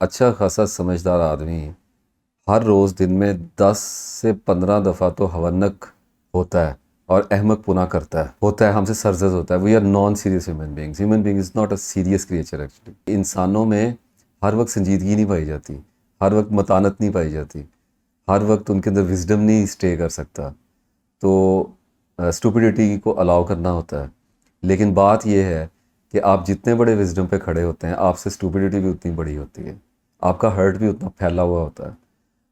اچھا خاصا سمجھدار آدمی ہر روز دن میں 10 سے 15 دفعہ تو حونک ہوتا ہے اور احمق پنا ہوتا ہے ہم سے سرزد ہوتا ہے. We are non serious human being is not a serious creature actually. انسانوں میں ہر وقت سنجیدگی نہیں پائی جاتی، ہر وقت متانت نہیں پائی جاتی، ہر وقت ان کے اندر وزڈم نہیں اسٹے کر سکتا. تو اسٹوپیڈیٹی کو الاؤ کرنا ہوتا ہے. لیکن بات یہ ہے کہ آپ جتنے بڑے وزڈم پہ کھڑے ہوتے ہیں آپ سے اسٹوپیڈیٹی بھی اتنی بڑی ہوتی ہے، آپ کا ہرٹ بھی اتنا پھیلا ہوا ہوتا ہے.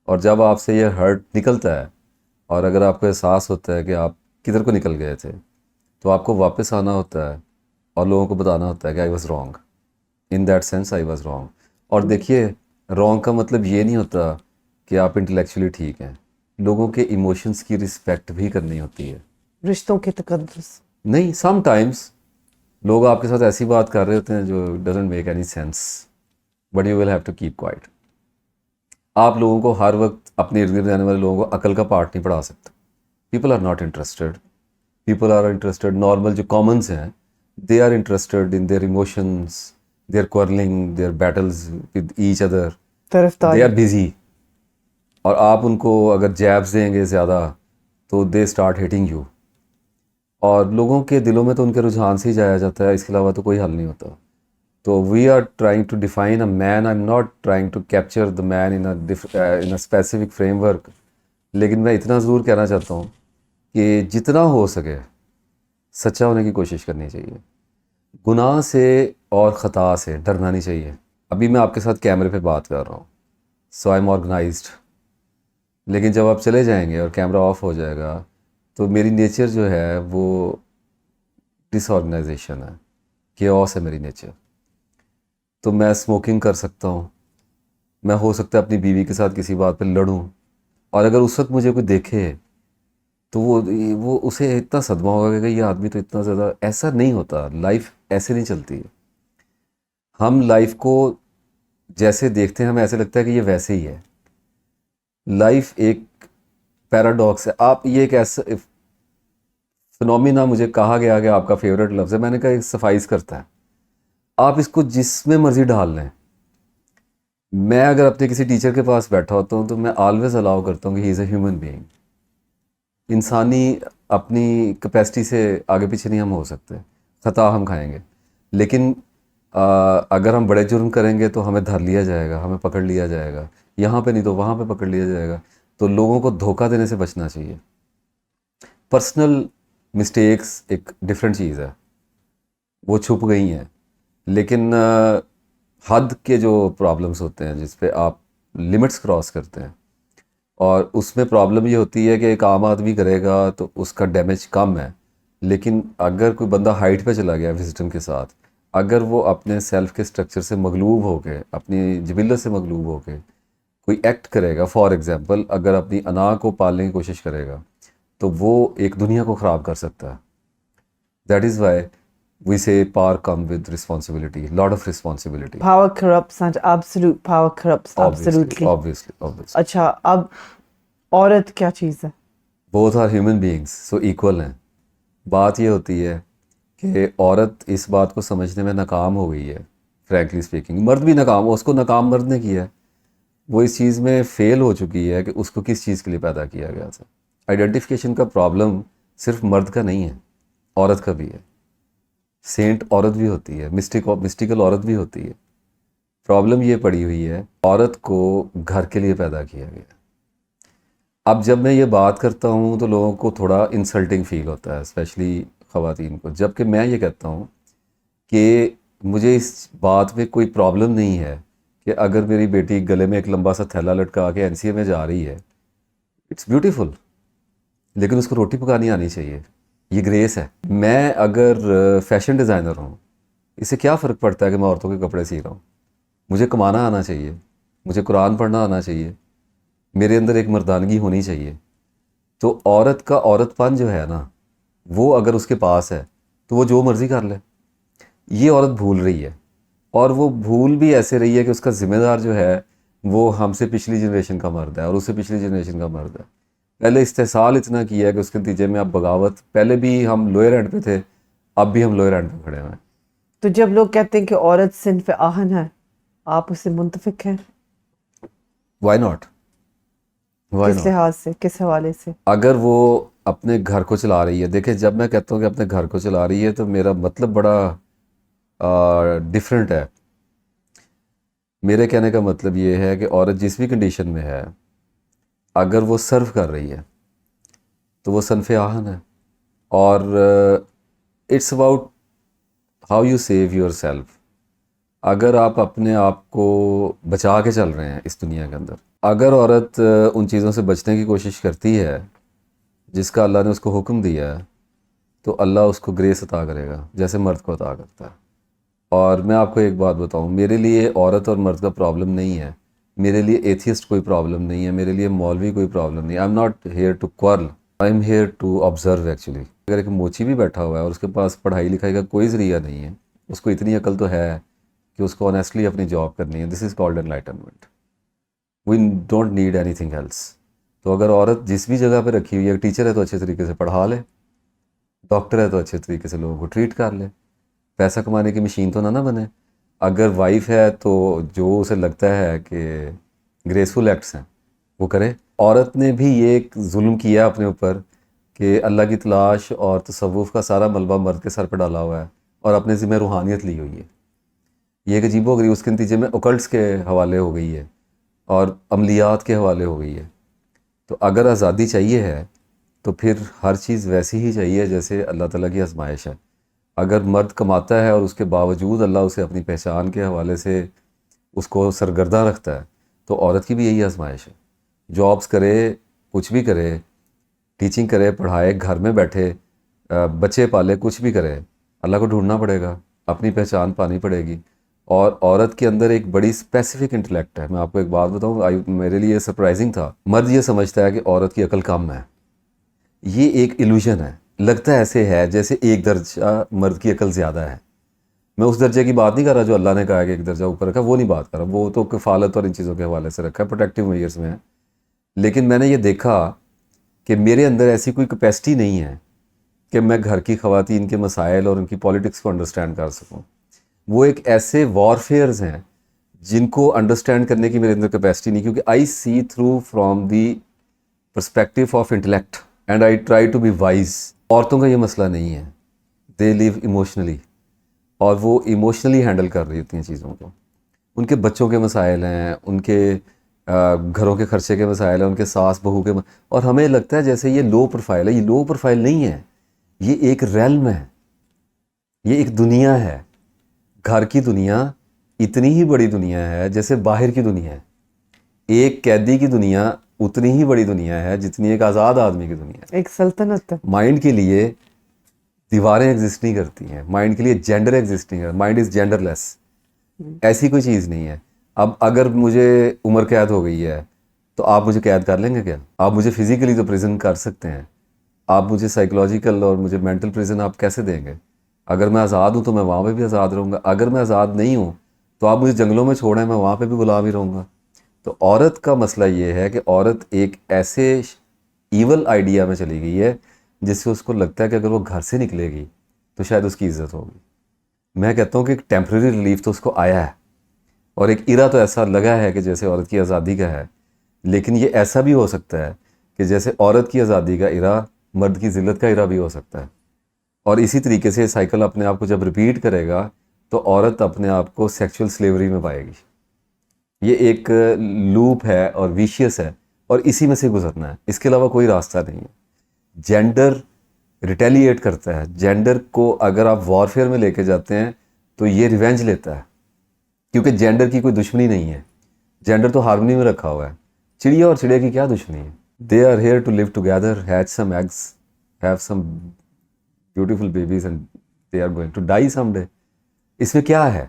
اور جب آپ سے یہ ہرٹ نکلتا ہے اور اگر آپ کو احساس ہوتا ہے کہ آپ کدھر کو نکل گئے تھے تو آپ کو واپس آنا ہوتا ہے اور لوگوں کو بتانا ہوتا ہے کہ I was wrong. In that sense I was wrong. اور دیکھیے، رانگ کا مطلب یہ نہیں ہوتا کہ آپ انٹلیکچولی ٹھیک ہیں. لوگوں کے ایموشنس کی رسپیکٹ بھی کرنی ہوتی ہے. رشتوں کے تقدس. نہیں، سم ٹائمس لوگ آپ کے ساتھ ایسی بات کر رہے ہوتے ہیں جو doesn't make any sense, but you will have to keep quiet. آپ لوگوں کو ہر وقت اپنے ارد گرد رہنے والے لوگوں کو عقل کا پارٹ نہیں پڑھا سکتے. People are not interested. People are interested normal جو کامنس ہیں، they are interested in their emotions, their quarreling, their battles with each other. They طرفداری. Are busy. اور آپ ان کو اگر جیبس دیں گے زیادہ تو دے اسٹارٹ ہیٹنگ یو. اور لوگوں کے دلوں میں تو ان کے رجحان سے ہی جایا جاتا ہے، اس کے علاوہ تو کوئی حل نہیں ہوتا. تو we are trying to define a man. I am not trying to capture the man in a specific framework. لیکن میں اتنا ضرور کہنا چاہتا ہوں کہ جتنا ہو سکے سچا ہونے کی کوشش کرنی چاہیے. گناہ سے اور خطا سے ڈرنا نہیں چاہیے. ابھی میں آپ کے ساتھ کیمرے پہ بات کر رہا ہوں، سو آئی ایم آرگنائزڈ. لیکن جب آپ چلے جائیں گے اور کیمرہ آف ہو جائے گا تو میری نیچر جو ہے وہ ڈس آرگنائزیشن ہے، کیوس ہے میری نیچر. تو میں اسموکنگ کر سکتا ہوں، میں ہو سکتا ہے اپنی بیوی کے ساتھ کسی بات پہ لڑوں، اور اگر اس وقت مجھے کوئی دیکھے تو وہ اسے اتنا صدمہ ہوگا کہ یہ آدمی تو اتنا زیادہ. ایسا نہیں ہوتا، لائف ایسے نہیں چلتی ہے. ہم لائف کو جیسے دیکھتے ہیں ہمیں ایسے لگتا ہے کہ یہ ویسے ہی ہے. لائف ایک پیراڈاکس ہے. آپ یہ ایک ایسا فنومینا، مجھے کہا گیا کہ آپ کا فیوریٹ لفظ ہے، میں نے کہا یہ سفائز کرتا ہے. آپ اس کو جس میں مرضی ڈال لیں. میں اگر اپنے کسی ٹیچر کے پاس بیٹھا ہوتا ہوں تو میں آلویز الاؤ کرتا ہوں کہ ہی از اے ہیومن بینگ. انسانی اپنی کیپیسٹی سے آگے پیچھے نہیں ہم ہو سکتے، خطا ہم کھائیں گے. لیکن اگر ہم بڑے جرم کریں گے تو ہمیں دھر لیا جائے گا، ہمیں پکڑ لیا جائے گا. یہاں پہ نہیں تو وہاں پہ پکڑ لیا جائے گا. تو لوگوں کو دھوکہ دینے سے بچنا چاہیے. پرسنل مسٹیکس ایک ڈفرینٹ چیز ہے، وہ چھپ گئی ہیں. لیکن حد کے جو پرابلمس ہوتے ہیں جس پہ آپ لمٹس کراس کرتے ہیں، اور اس میں پرابلم یہ ہوتی ہے کہ ایک عام آدمی کرے گا تو اس کا ڈیمیج کم ہے. لیکن اگر کوئی بندہ ہائٹ پہ چلا گیا وزڈم کے ساتھ، اگر وہ اپنے سیلف کے سٹرکچر سے مغلوب ہو کے، اپنی جبلت سے مغلوب ہو کے کوئی ایکٹ کرے گا، فار ایگزامپل اگر اپنی انا کو پالنے کی کوشش کرے گا تو وہ ایک دنیا کو خراب کر سکتا ہے. دیٹ از وائی وی سے power come with responsibility, lot of responsibility. Power corrupts and absolute power corrupts absolutely. Obviously. اچھا، اب عورت کیا چیز ہے؟ Both are human beings, so equal ہیں. بات یہ ہوتی ہے کہ عورت اس بات کو سمجھنے میں ناکام ہو گئی ہے. فرینکلی اسپیکنگ مرد بھی ناکام ہو، اس کو ناکام مرد نے کیا ہے. وہ اس چیز میں فیل ہو چکی ہے کہ اس کو کس چیز کے لیے پیدا کیا گیا تھا. آئیڈینٹیفیکیشن کا پرابلم صرف مرد کا نہیں ہے، عورت کا بھی ہے. سینٹ عورت بھی ہوتی ہے، مسٹیکل عورت بھی ہوتی ہے. پرابلم یہ پڑی ہوئی ہے، عورت کو گھر کے لیے پیدا کیا گیا. اب جب میں یہ بات کرتا ہوں تو لوگوں کو تھوڑا انسلٹنگ فیل ہوتا ہے، اسپیشلی خواتین کو. جب کہ میں یہ کہتا ہوں کہ مجھے اس بات میں کوئی پرابلم نہیں ہے کہ اگر میری بیٹی گلے میں ایک لمبا سا تھیلا لٹکا کے NCA میں جا رہی ہے، اٹس بیوٹیفل. لیکن اس کو روٹی پکانی آنی چاہیے، یہ گریس ہے. میں اگر فیشن ڈیزائنر ہوں، اس سے کیا فرق پڑتا ہے کہ میں عورتوں کے کپڑے سی رہا ہوں؟ مجھے کمانا آنا چاہیے، مجھے قرآن پڑھنا آنا چاہیے، میرے اندر ایک مردانگی ہونی چاہیے. تو عورت کا عورت پن جو ہے نا، وہ اگر اس کے پاس ہے تو وہ جو مرضی کر لے. یہ عورت بھول رہی ہے، اور وہ بھول بھی ایسے رہی ہے کہ اس کا ذمہ دار جو ہے وہ ہم سے پچھلی جنریشن کا مرد ہے اور اس سے پچھلی جنریشن کا مرد ہے. پہلے استحصال اتنا کیا ہے کہ اس کے نتیجے میں اب بغاوت. پہلے بھی ہم لوئر اینڈ پہ تھے، اب بھی ہم لوئر اینڈ پہ کھڑے ہوئے ہیں. تو جب لوگ کہتے ہیں کہ عورت صنف آہن ہے آپ اس سے منتفق ہیں؟ وائی ناٹ، وائی کس ناٹ؟ لحاظ سے، کس حوالے سے؟ اگر وہ اپنے گھر کو چلا رہی ہے، دیکھیں جب میں کہتا ہوں کہ اپنے گھر کو چلا رہی ہے تو میرا مطلب بڑا ڈفرینٹ ہے. میرے کہنے کا مطلب یہ ہے کہ عورت جس بھی کنڈیشن میں ہے، اگر وہ سرو کر رہی ہے تو وہ صنف آہن ہے. اور it's about how you save yourself. اگر آپ اپنے آپ کو بچا کے چل رہے ہیں اس دنیا کے اندر، اگر عورت ان چیزوں سے بچنے کی کوشش کرتی ہے جس کا اللہ نے اس کو حکم دیا ہے، تو اللہ اس کو گریس عطا کرے گا جیسے مرد کو عطا کرتا ہے. اور میں آپ کو ایک بات بتاؤں، میرے لیے عورت اور مرد کا پرابلم نہیں ہے، میرے لیے ایتھیسٹ کوئی پرابلم نہیں ہے، میرے لیے مولوی کوئی پرابلم نہیں ہے. I am not here to quarrel, I am here to observe actually. اگر ایک موچی بھی بیٹھا ہوا ہے اور اس کے پاس پڑھائی لکھائی کا کوئی ذریعہ نہیں ہے، اس کو اتنی عقل تو ہے کہ اس کو آنیسٹلی اپنی جاب کرنی ہے. This is called enlightenment. We don't need anything else. تو اگر عورت جس بھی جگہ پہ رکھی ہوئی ہے، ٹیچر ہے تو اچھے طریقے سے پڑھا لے، ڈاکٹر ہے تو اچھے طریقے سے لوگوں کو ٹریٹ کر لے، پیسہ کمانے کی مشین تو نہ بنے. اگر وائف ہے تو جو اسے لگتا ہے کہ گریسفل ایکٹس ہیں وہ کرے. عورت نے بھی یہ ایک ظلم کیا اپنے اوپر کہ اللہ کی تلاش اور تصوف کا سارا ملبہ مرد کے سر پہ ڈالا ہوا ہے اور اپنے ذمہ روحانیت لی ہوئی ہے. یہ ایک عجیب و غریب اس کے نتیجے میں اوکلٹس کے حوالے ہو گئی ہے اور عملیات کے حوالے ہو گئی ہے. تو اگر آزادی چاہیے ہے تو پھر ہر چیز ویسی ہی چاہیے جیسے اللہ تعالیٰ کی آزمائش ہے. اگر مرد کماتا ہے اور اس کے باوجود اللہ اسے اپنی پہچان کے حوالے سے اس کو سرگرداں رکھتا ہے تو عورت کی بھی یہی آزمائش ہے. جابس کرے، کچھ بھی کرے، ٹیچنگ کرے، پڑھائے، گھر میں بیٹھے، بچے پالے، کچھ بھی کرے، اللہ کو ڈھونڈنا پڑے گا، اپنی پہچان پانی پڑے گی. اور عورت کے اندر ایک بڑی اسپیسیفک انٹلیکٹ ہے. میں آپ کو ایک بات بتاؤں، میرے لیے سرپرائزنگ تھا. مرد یہ سمجھتا ہے کہ عورت کی عقل کم ہے. یہ ایک ایلوژن ہے. لگتا ہے ایسے ہے جیسے ایک درجہ مرد کی عقل زیادہ ہے. میں اس درجے کی بات نہیں کر رہا جو اللہ نے کہا کہ ایک درجہ اوپر رکھا، وہ نہیں بات کر رہا، وہ تو کفالت اور ان چیزوں کے حوالے سے رکھا ہے، پروٹیکٹیو میئرز میں ہے. لیکن میں نے یہ دیکھا کہ میرے اندر ایسی کوئی کیپیسٹی نہیں ہے کہ میں گھر کی خواتین کے مسائل اور ان کی پولیٹکس کو انڈرسٹینڈ کر سکوں. وہ ایک ایسے وارفیئرز ہیں جن کو انڈرسٹینڈ کرنے کی میرے اندر کیپیسٹی نہیں، کیونکہ I see through from the perspective of intellect and I try to be wise. عورتوں کا یہ مسئلہ نہیں ہے، دے لیو ایموشنلی، اور وہ ایموشنلی ہینڈل کر رہی ہوتی ہیں چیزوں کو. ان کے بچوں کے مسائل ہیں، ان کے گھروں کے خرچے کے مسائل ہیں، ان کے ساس بہو کے اور ہمیں لگتا ہے جیسے یہ لو پروفائل ہے. یہ لو پروفائل نہیں ہے، یہ ایک ریلم ہے، یہ ایک دنیا ہے. گھر کی دنیا اتنی ہی بڑی دنیا ہے جیسے باہر کی دنیا ہے. ایک قیدی کی دنیا اتنی ہی بڑی دنیا ہے جتنی ایک آزاد آدمی کی دنیا ہے. ایک سلطنت ہے. مائنڈ کے لیے دیواریں ایگزسٹ نہیں کرتی ہیں، مائنڈ کے لیے جینڈر ایگزسٹ نہیں کرتا. مائنڈ از جینڈر لیس. ایسی کوئی چیز نہیں ہے. اب اگر مجھے عمر قید ہو گئی ہے تو آپ مجھے قید کر لیں گے کیا؟ آپ مجھے فزیکلی تو پریزن کر سکتے ہیں، آپ مجھے سائیکولوجیکل اور مجھے مینٹل پریزن آپ کیسے دیں گے؟ اگر میں آزاد ہوں تو میں وہاں پہ بھی آزاد رہوں گا. اگر میں آزاد نہیں ہوں تو آپ مجھے جنگلوں میں چھوڑیں، میں وہاں پہ بھی غلام ہی رہوں گا. تو عورت کا مسئلہ یہ ہے کہ عورت ایک ایسے ایول آئیڈیا میں چلی گئی ہے جس سے اس کو لگتا ہے کہ اگر وہ گھر سے نکلے گی تو شاید اس کی عزت ہوگی. میں کہتا ہوں کہ ایک ٹیمپریری ریلیف تو اس کو آیا ہے، اور ایک ایرا تو ایسا لگا ہے کہ جیسے عورت کی آزادی کا ہے. لیکن یہ ایسا بھی ہو سکتا ہے کہ جیسے عورت کی آزادی کا ایرا مرد کی ذلت کا ایرا بھی ہو سکتا ہے. اور اسی طریقے سے سائیکل اپنے آپ کو جب ریپیٹ کرے گا تو عورت اپنے آپ کو سیکچول سلیوری میں پائے گی. یہ ایک لوپ ہے اور ویشیس ہے، اور اسی میں سے گزرنا ہے، اس کے علاوہ کوئی راستہ نہیں ہے. جینڈر ریٹیلیٹ کرتا ہے. جینڈر کو اگر آپ وارفیئر میں لے کے جاتے ہیں تو یہ ریونج لیتا ہے، کیونکہ جینڈر کی کوئی دشمنی نہیں ہے. جینڈر تو ہارمنی میں رکھا ہوا ہے. چڑیا اور چڑیا کی کیا دشمنی ہے؟ They are here to live together, hatch some eggs, have some beautiful babies and they are going to die some day. اس میں کیا ہے؟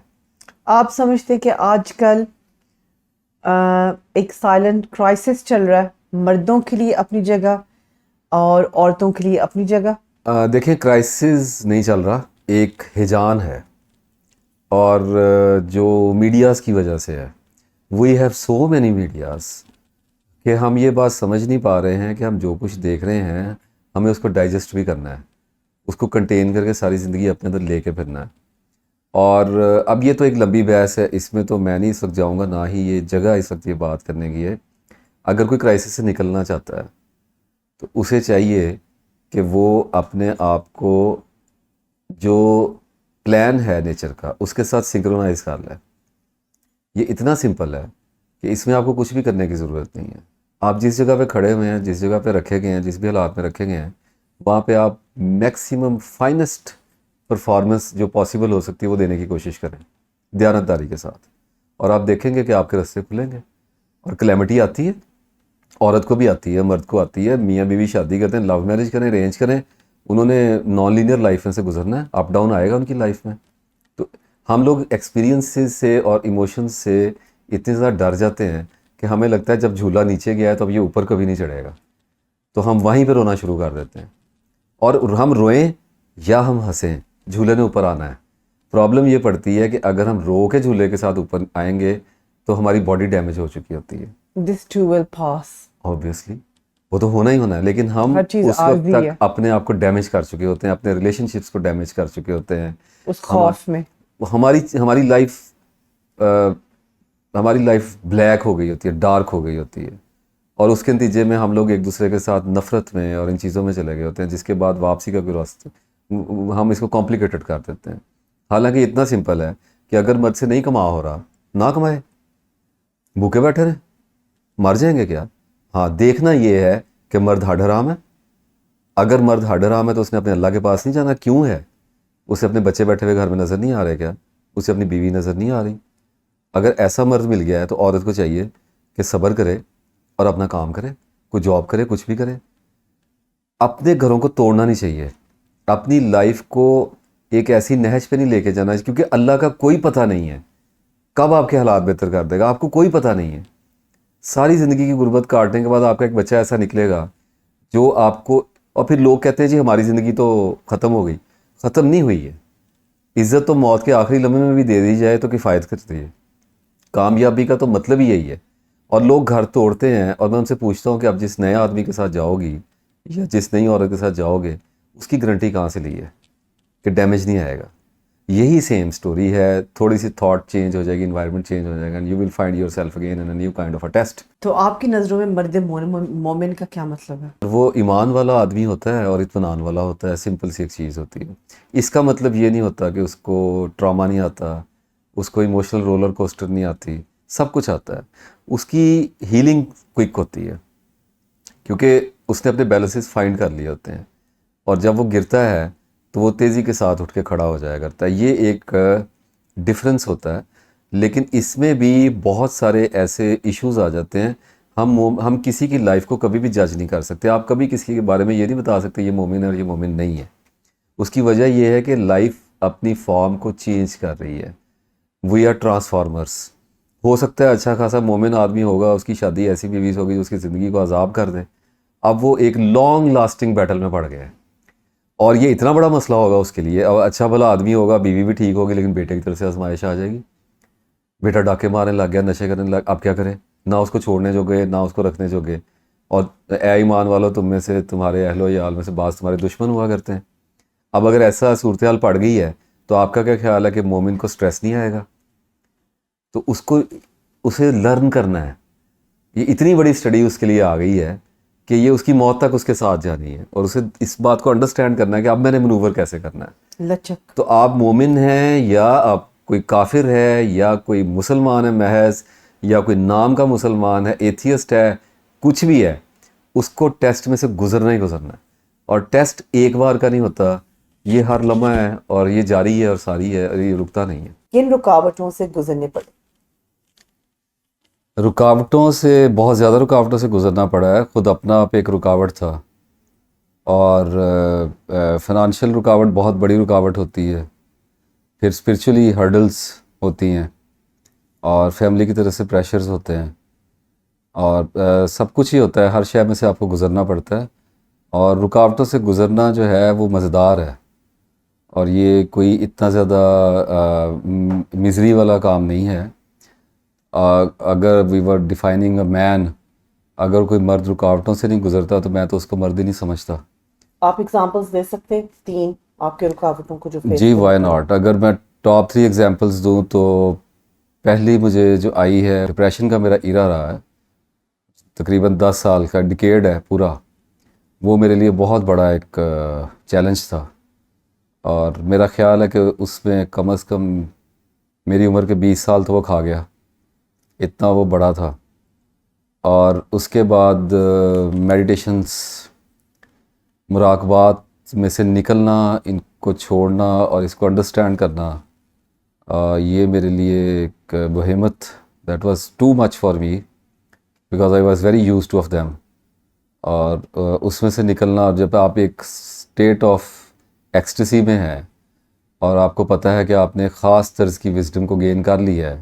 آپ سمجھتے ہیں کہ آج کل ایک سائلنٹ کرائسس چل رہا ہے، مردوں کے لیے اپنی جگہ اور عورتوں کے لیے اپنی جگہ؟ دیکھیں، کرائسس نہیں چل رہا، ایک ہیجان ہے، اور جو میڈیاز کی وجہ سے ہے. We have so many medias کہ ہم یہ بات سمجھ نہیں پا رہے ہیں کہ ہم جو کچھ دیکھ رہے ہیں ہمیں اس کو ڈائجسٹ بھی کرنا ہے، اس کو کنٹین کر کے ساری زندگی اپنے اندر لے کے پھرنا ہے. اور اب یہ تو ایک لمبی بحث ہے، اس میں تو میں نہیں اس وقت جاؤں گا، نہ ہی یہ جگہ اس وقت یہ بات کرنے کی ہے. اگر کوئی کرائسس سے نکلنا چاہتا ہے تو اسے چاہیے کہ وہ اپنے آپ کو جو پلان ہے نیچر کا اس کے ساتھ سنکرونائز کر لے. یہ اتنا سمپل ہے کہ اس میں آپ کو کچھ بھی کرنے کی ضرورت نہیں ہے. آپ جس جگہ پہ کھڑے ہوئے ہیں، جس جگہ پہ رکھے گئے ہیں، جس بھی حالات میں رکھے گئے ہیں، وہاں پہ آپ میکسیمم فائنسٹ پرفارمنس جو پاسبل ہو سکتی ہے وہ دینے کی کوشش کریں دیانتداری کے ساتھ، اور آپ دیکھیں گے کہ آپ کے راستے کھلیں گے. اور کلیمٹی آتی ہے، عورت کو بھی آتی ہے، مرد کو آتی ہے. میاں بیوی شادی کرتے ہیں، لو میرج کریں، ارینج کریں، انہوں نے نان لینئر لائف میں سے گزرنا ہے، اپ ڈاؤن آئے گا ان کی لائف میں. تو ہم لوگ ایکسپیرینسز سے اور ایموشنز سے اتنے زیادہ ڈر جاتے ہیں کہ ہمیں لگتا ہے جب جھولا نیچے گیا ہے تو اب یہ اوپر کبھی نہیں چڑھے گا، تو ہم وہیں پہ رونا شروع کر دیتے ہیں. اور ہم روئیں یا ہم ہنسیں، جھولے نے اوپر آنا ہے. پرابلم یہ پڑتی ہے کہ اگر ہم رو کے جھولے کے ساتھ اوپر آئیں گے تو ہماری باڈی ڈیمیج ہو چکی ہوتی ہے. This too will pass. Obviously وہ تو ہونا ہی ہونا ہے، لیکن ہم ہر چیز اس وقت عارضی تک ہے اپنے آپ کو ڈیمیج کر چکے ہوتے ہیں، اپنے ریلیشن شپس کو ڈیمیج کر چکے ہوتے ہیں. اس خوف میں. ہماری لائف بلیک ہو گئی ہوتی ہے، ڈارک ہو گئی ہوتی ہے، اور اس کے نتیجے میں ہم لوگ ایک دوسرے کے ساتھ نفرت میں اور ان چیزوں میں چلے گئے ہوتے ہیں، جس کے بعد واپسی کا کوئی راستہ ہم اس کو کمپلیکیٹڈ کر دیتے ہیں. حالانکہ اتنا سمپل ہے کہ اگر مرد سے نہیں کما ہو رہا، نہ کمائے، بھوکے بیٹھے رہیں، مر جائیں گے کیا؟ ہاں، دیکھنا یہ ہے کہ مرد ہڈ حرام ہے. اگر مرد ہڈ حرام ہے تو اس نے اپنے اللہ کے پاس نہیں جانا. کیوں ہے؟ اسے اپنے بچے بیٹھے ہوئے گھر میں نظر نہیں آ رہے کیا؟ اسے اپنی بیوی نظر نہیں آ رہی؟ اگر ایسا مرد مل گیا ہے تو عورت کو چاہیے کہ صبر کرے اور اپنا کام کرے، کوئی جاب کرے، کچھ بھی کرے. اپنے گھروں کو توڑنا نہیں چاہیے، اپنی لائف کو ایک ایسی نہج پہ نہیں لے کے جانا، کیونکہ اللہ کا کوئی پتہ نہیں ہے کب آپ کے حالات بہتر کر دے گا، آپ کو کوئی پتہ نہیں ہے. ساری زندگی کی غربت کاٹنے کے بعد آپ کا ایک بچہ ایسا نکلے گا جو آپ کو، اور پھر لوگ کہتے ہیں جی ہماری زندگی تو ختم ہو گئی. ختم نہیں ہوئی ہے. عزت تو موت کے آخری لمحے میں بھی دے دی جائے تو کفایت کرتی ہے. کامیابی کا تو مطلب ہی یہی ہے. اور لوگ گھر توڑتے ہیں، اور میں ان سے پوچھتا ہوں کہ اب جس نئے آدمی کے ساتھ جاؤ گی یا جس نئی عورت کے ساتھ جاؤ گے، اس کی گارنٹی کہاں سے لی ہے کہ ڈیمیج نہیں آئے گا؟ یہی سیم سٹوری ہے. تھوڑی سی تھاٹ چینج ہو جائے گی، انوائرمنٹ چینج ہو جائے گا، you will find yourself again in a new kind of a test. تو آپ کی نظروں میں مرد مومن کا کیا مطلب ہے؟ وہ ایمان والا آدمی ہوتا ہے اور اطمینان والا ہوتا ہے. سمپل سی ایک چیز ہوتی ہے. اس کا مطلب یہ نہیں ہوتا کہ اس کو ٹراما نہیں آتا، اس کو ایموشنل رولر کوسٹر نہیں آتی. سب کچھ آتا ہے. اس کی ہیلنگ کوئک ہوتی ہے کیونکہ اس نے اپنے بیلنسز فائنڈ کر لیے ہوتے ہیں، اور جب وہ گرتا ہے تو وہ تیزی کے ساتھ اٹھ کے کھڑا ہو جایا کرتا ہے. یہ ایک ڈفرینس ہوتا ہے. لیکن اس میں بھی بہت سارے ایسے ایشوز آ جاتے ہیں. ہم کسی کی لائف کو کبھی بھی جج نہیں کر سکتے. آپ کبھی کسی کے بارے میں یہ نہیں بتا سکتے یہ مومن ہے اور یہ مومن نہیں ہے. اس کی وجہ یہ ہے کہ لائف اپنی فارم کو چینج کر رہی ہے. We are transformers. ہو سکتا ہے اچھا خاصا مومن آدمی ہوگا، اس کی شادی ایسی بیوی سے ہوگی جو اس کی زندگی کو عذاب کر دے. اب وہ ایک لانگ لاسٹنگ بیٹل میں پڑ گیا ہے، اور یہ اتنا بڑا مسئلہ ہوگا اس کے لیے. اب اچھا بھلا آدمی ہوگا، بیوی بھی ٹھیک ہوگی، لیکن بیٹے کی طرف سے آزمائش آ جائے گی. بیٹا ڈاکے مارنے لگ گیا، نشے کرنے لگ، اب کیا کرے؟ نہ اس کو چھوڑنے جوگے نہ اس کو رکھنے جوگے. اور اے ایمان والو، تم میں سے تمہارے اہل و عیال میں سے بعض تمہارے دشمن ہوا کرتے ہیں. اب اگر ایسا صورتحال پڑ گئی ہے تو آپ کا کیا خیال ہے کہ مومن کو سٹریس نہیں آئے گا؟ تو اسے لرن کرنا ہے. یہ اتنی بڑی سٹڈی اس کے لیے آ گئی ہے کہ یہ اس کی موت تک اس کے ساتھ جانی ہے، اور اسے اس بات کو انڈرسٹینڈ کرنا ہے کہ اب میں نے منوور کیسے کرنا ہے. لچک. تو آپ مومن ہیں یا آپ کوئی کافر ہے یا کوئی مسلمان ہے محض، یا کوئی نام کا مسلمان ہے، ایتھیسٹ ہے، کچھ بھی ہے، اس کو ٹیسٹ میں سے گزرنا ہی گزرنا ہے. اور ٹیسٹ ایک بار کا نہیں ہوتا، یہ ہر لمحہ ہے، اور یہ جاری ہے اور ساری ہے، اور یہ رکتا نہیں ہے. کن رکاوٹوں سے گزرنے پڑے؟ رکاوٹوں سے، بہت زیادہ رکاوٹوں سے گزرنا پڑا ہے. خود اپنا آپ ایک رکاوٹ تھا، اور فنانشیل رکاوٹ بہت بڑی رکاوٹ ہوتی ہے. پھر اسپرچولی ہرڈلز ہوتی ہیں، اور فیملی کی طرف سے پریشرز ہوتے ہیں، اور سب کچھ ہی ہوتا ہے. ہر شے میں سے آپ کو گزرنا پڑتا ہے، اور رکاوٹوں سے گزرنا جو ہے وہ مزیدار ہے. اور یہ کوئی اتنا زیادہ مزری والا کام نہیں ہے. اگر وی ور ڈیفائننگ اے مین، اگر کوئی مرد رکاوٹوں سے نہیں گزرتا تو میں تو اس کو مرد ہی نہیں سمجھتا. آپ ایگزامپلس دے سکتے ہیں 3 آپ کے رکاوٹوں کو جو فیس جی کرنا وائی پڑا؟ ناٹ. اگر میں ٹاپ 3 ایگزامپلس دوں تو پہلی مجھے جو آئی ہے، ڈپریشن کا میرا ایرا رہا ہے، تقریباً 10 سال کا ڈیکیڈ ہے پورا. وہ میرے لیے بہت بڑا ایک چیلنج تھا، اور میرا خیال ہے کہ اس میں کم از کم میری عمر کے 20 سال تو وہ کھا گیا، اتنا وہ بڑا تھا. اور اس کے بعد میڈیٹیشنس، مراقبات میں سے نکلنا، ان کو چھوڑنا اور اس کو انڈرسٹینڈ کرنا، یہ میرے لیے ایک بہیمت، that was too much for me because I was very used to of them. اور اس میں سے نکلنا، اور جب آپ ایک اسٹیٹ آف ایکسٹیسی میں ہیں اور آپ کو پتہ ہے کہ آپ نے ایک خاص طرز کی وزڈم کو گین کر لی ہے،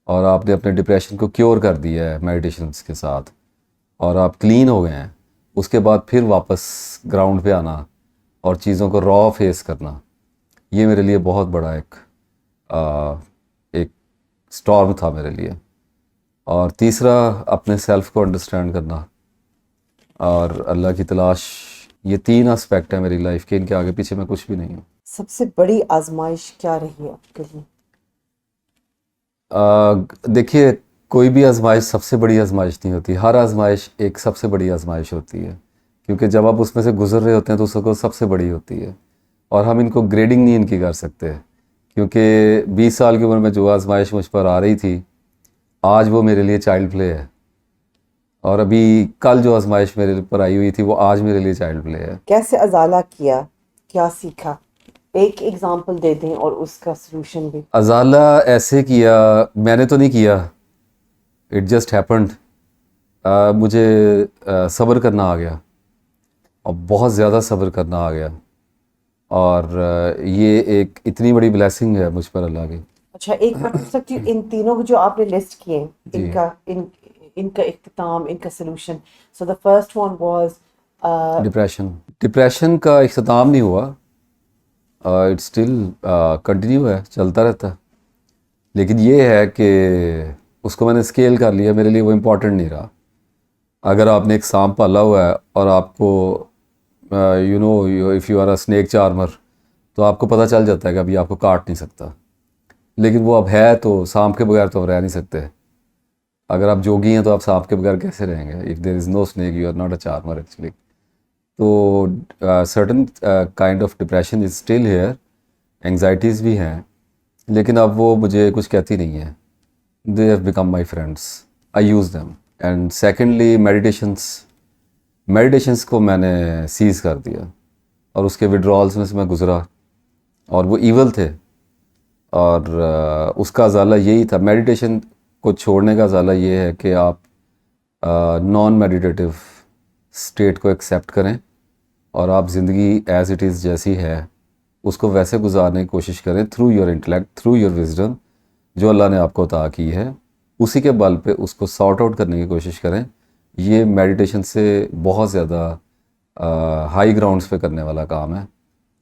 اور آپ نے اپنے ڈپریشن کو کیور کر دیا ہے میڈیٹیشنس کے ساتھ، اور آپ کلین ہو گئے ہیں، اس کے بعد پھر واپس گراؤنڈ پہ آنا اور چیزوں کو را فیس کرنا، یہ میرے لیے بہت بڑا ایک سٹارم تھا میرے لیے. اور تیسرا، اپنے سیلف کو انڈرسٹینڈ کرنا اور اللہ کی تلاش. یہ 3 اسپیکٹ ہیں میری لائف کے، ان کے آگے پیچھے میں کچھ بھی نہیں ہوں. سب سے بڑی آزمائش کیا رہی ہے آپ کے لیے؟ دیکھیے، کوئی بھی آزمائش سب سے بڑی آزمائش نہیں ہوتی، ہر آزمائش ایک سب سے بڑی آزمائش ہوتی ہے، کیونکہ جب آپ اس میں سے گزر رہے ہوتے ہیں تو اس کو سب سے بڑی ہوتی ہے، اور ہم ان کو گریڈنگ نہیں ان کی کر سکتے، کیونکہ 20 سال کی عمر میں جو آزمائش مجھ پر آ رہی تھی، آج وہ میرے لیے چائلڈ پلے ہے، اور ابھی کل جو آزمائش میرے پر آئی ہوئی تھی وہ آج میرے لیے چائلڈ پلے ہے. کیسے ازالہ کیا، کیا سیکھا؟ ایک ایگزامپل دے دیں اور اس کا سلوشن بھی. ازالہ ایسے کیا، میں نے تو نہیں کیا، اٹ جسٹ ہیپنڈ. مجھے صبر کرنا آ گیا، اور بہت زیادہ صبر کرنا آ گیا، اور یہ ایک اتنی بڑی بلیسنگ ہے مجھ پر اللہ کی. اچھا، ایک میں پوچھ سکتی ہوں، ان تینوں جو آپ نے لسٹ کیے، جی. ان کا اختتام، ان کا solution. So the first one was depression کا اختتام نہیں ہوا، اٹ اسٹل کنٹینیو ہے، چلتا رہتا ہے، لیکن یہ ہے کہ اس کو میں نے اسکیل کر لیا، میرے لیے وہ امپورٹنٹ نہیں رہا. اگر آپ نے ایک سانپ پالا ہوا ہے اور آپ کو you know if you are a snake charmer, تو آپ کو پتہ چل جاتا ہے کہ ابھی آپ کو کاٹ نہیں سکتا، لیکن وہ اب ہے تو سانپ کے بغیر تو آپ رہ نہیں سکتے. اگر آپ جوگی ہیں تو آپ سانپ کے بغیر کیسے رہیں گے؟ If there is no snake you are not a charmer actually. تو certain kind of depression is still here, anxieties بھی ہیں، لیکن اب وہ مجھے کچھ کہتی نہیں ہیں. They have become my friends, I use them. And secondly meditations کو میں نے سیز کر دیا، اور اس کے وڈرالس میں سے میں گزرا، اور وہ ایول تھے، اور اس کا ازالہ یہی تھا. میڈیٹیشن کو چھوڑنے کا ازالہ یہ ہے کہ آپ نان میڈیٹیٹیو اسٹیٹ کو ایکسیپٹ کریں، اور آپ زندگی ایز اٹ از جیسی ہے اس کو ویسے گزارنے کی کوشش کریں، through your intellect, through your wisdom جو اللہ نے آپ کو عطا کی ہے، اسی کے بل پہ اس کو سارٹ آؤٹ کرنے کی کوشش کریں. یہ میڈیٹیشن سے بہت زیادہ ہائی گراؤنڈز پہ کرنے والا کام ہے،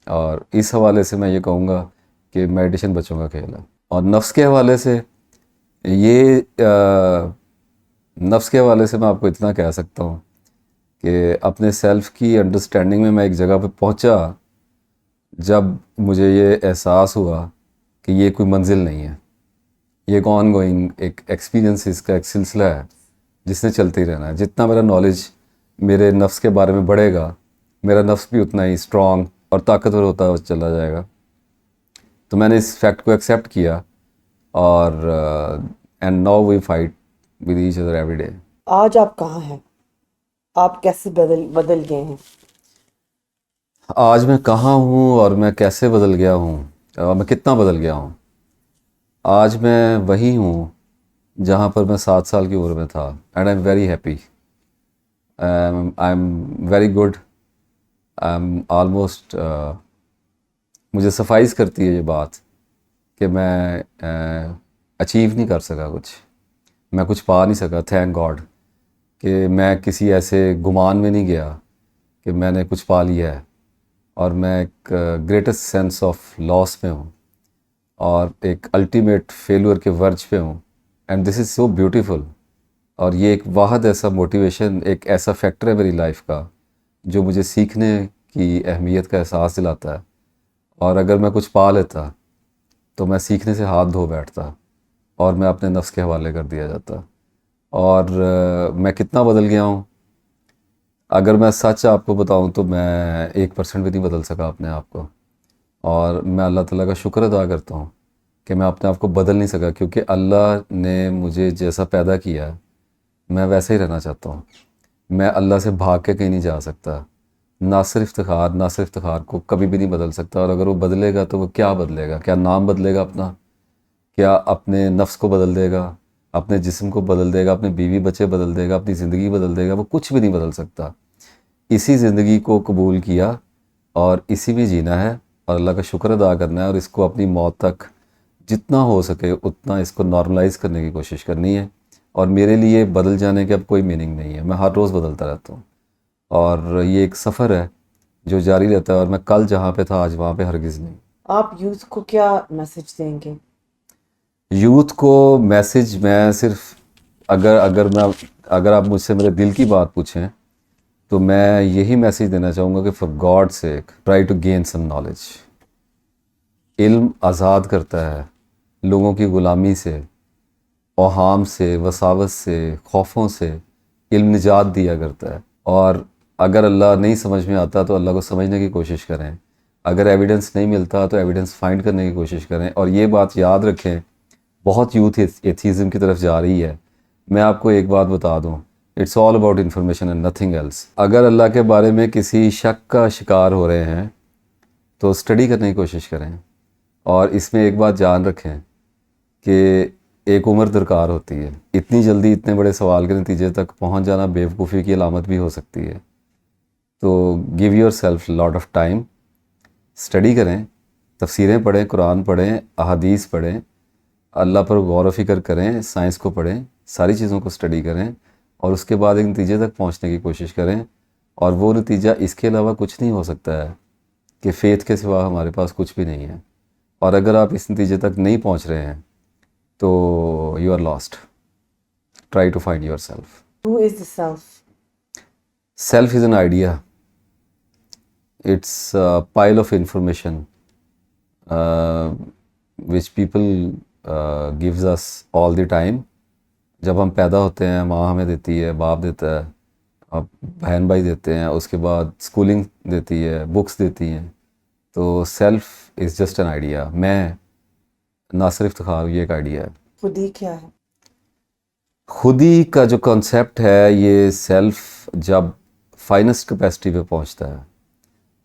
اور اس حوالے سے میں یہ کہوں گا کہ میڈیٹیشن بچوں کا کھیل ہے. اور نفس کے حوالے سے نفس کے حوالے سے میں آپ کو اتنا کہہ سکتا ہوں کہ اپنے سیلف کی انڈرسٹینڈنگ میں ایک جگہ پہ پہنچا جب مجھے یہ احساس ہوا کہ یہ کوئی منزل نہیں ہے، یہ ایک آن گوئنگ ایک ایکسپیرینس کا ایک سلسلہ ہے جس نے چلتے ہی رہنا ہے. جتنا میرا نالج میرے نفس کے بارے میں بڑھے گا، میرا نفس بھی اتنا ہی اسٹرانگ اور طاقتور ہوتا چلا جائے گا. تو میں نے اس فیکٹ کو ایکسیپٹ کیا، اور and now we fight with each other every day. آج آپ کہاں ہیں؟ آپ کیسے بدل گئے ہیں؟ آج میں کہاں ہوں اور میں کیسے بدل گیا ہوں، اور میں کتنا بدل گیا ہوں؟ آج میں وہی ہوں جہاں پر میں 7 سال کی عمر میں تھا، and I am very happy, I am very good, I am almost. مجھے سفائز کرتی ہے یہ بات کہ میں اچیو نہیں کر سکا کچھ، میں کچھ پا نہیں سکا. تھینک گاڈ کہ میں کسی ایسے گمان میں نہیں گیا کہ میں نے کچھ پا لیا ہے، اور میں ایک گریٹسٹ سینس آف لاس میں ہوں، اور ایک الٹیمیٹ فیلور کے ورج پہ ہوں. And this is so beautiful, اور یہ ایک واحد ایسا موٹیویشن، ایک ایسا فیکٹر ہے میری لائف کا جو مجھے سیکھنے کی اہمیت کا احساس دلاتا ہے. اور اگر میں کچھ پا لیتا تو میں سیکھنے سے ہاتھ دھو بیٹھتا اور میں اپنے نفس کے حوالے کر دیا جاتا. اور میں کتنا بدل گیا ہوں، اگر میں سچ آپ کو بتاؤں تو میں 1% بھی نہیں بدل سکا اپنے آپ کو. اور میں اللہ تعالیٰ کا شکر ادا کرتا ہوں کہ میں اپنے آپ کو بدل نہیں سکا، کیونکہ اللہ نے مجھے جیسا پیدا کیا ہے میں ویسے ہی رہنا چاہتا ہوں. میں اللہ سے بھاگ کے کہیں نہیں جا سکتا. ناصر افتخار کو کبھی بھی نہیں بدل سکتا. اور اگر وہ بدلے گا تو وہ کیا بدلے گا؟ کیا نام بدلے گا اپنا؟ کیا اپنے نفس کو بدل دے گا؟ اپنے جسم کو بدل دے گا؟ اپنے بیوی بچے بدل دے گا؟ اپنی زندگی بدل دے گا؟ وہ کچھ بھی نہیں بدل سکتا. اسی زندگی کو قبول کیا اور اسی میں جینا ہے اور اللہ کا شکر ادا کرنا ہے، اور اس کو اپنی موت تک جتنا ہو سکے اتنا اس کو نارملائز کرنے کی کوشش کرنی ہے. اور میرے لیے بدل جانے کے اب کوئی میننگ نہیں ہے. میں ہر روز بدلتا رہتا ہوں اور یہ ایک سفر ہے جو جاری رہتا ہے، اور میں کل جہاں پہ تھا آج وہاں پہ ہرگز نہیں. آپ یوتھ کو کیا میسج دیں گے؟ یوتھ کو میسج میں صرف اگر آپ مجھ سے میرے دل کی بات پوچھیں تو میں یہی میسج دینا چاہوں گا کہ for God sake try to gain some knowledge. علم آزاد کرتا ہے لوگوں کی غلامی سے، اوہام سے، وساوس سے، خوفوں سے. علم نجات دیا کرتا ہے. اور اگر اللہ نہیں سمجھ میں آتا تو اللہ کو سمجھنے کی کوشش کریں. اگر ایویڈنس نہیں ملتا تو ایویڈنس فائنڈ کرنے کی کوشش کریں. اور یہ بات یاد رکھیں، بہت یوتھ ایتھیزم کی طرف جا رہی ہے. میں آپ کو ایک بات بتا دوں، it's all about information and nothing else. اگر اللہ کے بارے میں کسی شک کا شکار ہو رہے ہیں تو اسٹڈی کرنے کی کوشش کریں. اور اس میں ایک بات جان رکھیں کہ ایک عمر درکار ہوتی ہے. اتنی جلدی اتنے بڑے سوال کے نتیجے تک پہنچ جانا بیوقوفی کی علامت بھی ہو سکتی ہے. تو give your self lot of time, study کریں، تفسیریں پڑھیں، قرآن پڑھیں، احادیث پڑھیں، اللہ پر غور و فکر کریں، سائنس کو پڑھیں، ساری چیزوں کو اسٹڈی کریں، اور اس کے بعد ایک نتیجے تک پہنچنے کی کوشش کریں. اور وہ نتیجہ اس کے علاوہ کچھ نہیں ہو سکتا ہے کہ فیتھ کے سوا ہمارے پاس کچھ بھی نہیں ہے. اور اگر آپ اس نتیجے تک نہیں پہنچ رہے ہیں تو you are lost. Try to find yourself. Who is the self? Self is an idea. It's a pile of information which people gives us all the time. جب ہم پیدا ہوتے ہیں ماں ہمیں دیتی ہے، باپ دیتا ہے، اب بہن بھائی دیتے ہیں، اس کے بعد اسکولنگ دیتی ہے، بکس دیتی ہیں. تو self is just an idea. میں ناصر افتخار یہ ایک آئیڈیا ہے. خودی کیا ہے؟ خودی کا جو کانسیپٹ ہے، یہ سیلف جب فائنسٹ کیپیسٹی پہ پہنچتا ہے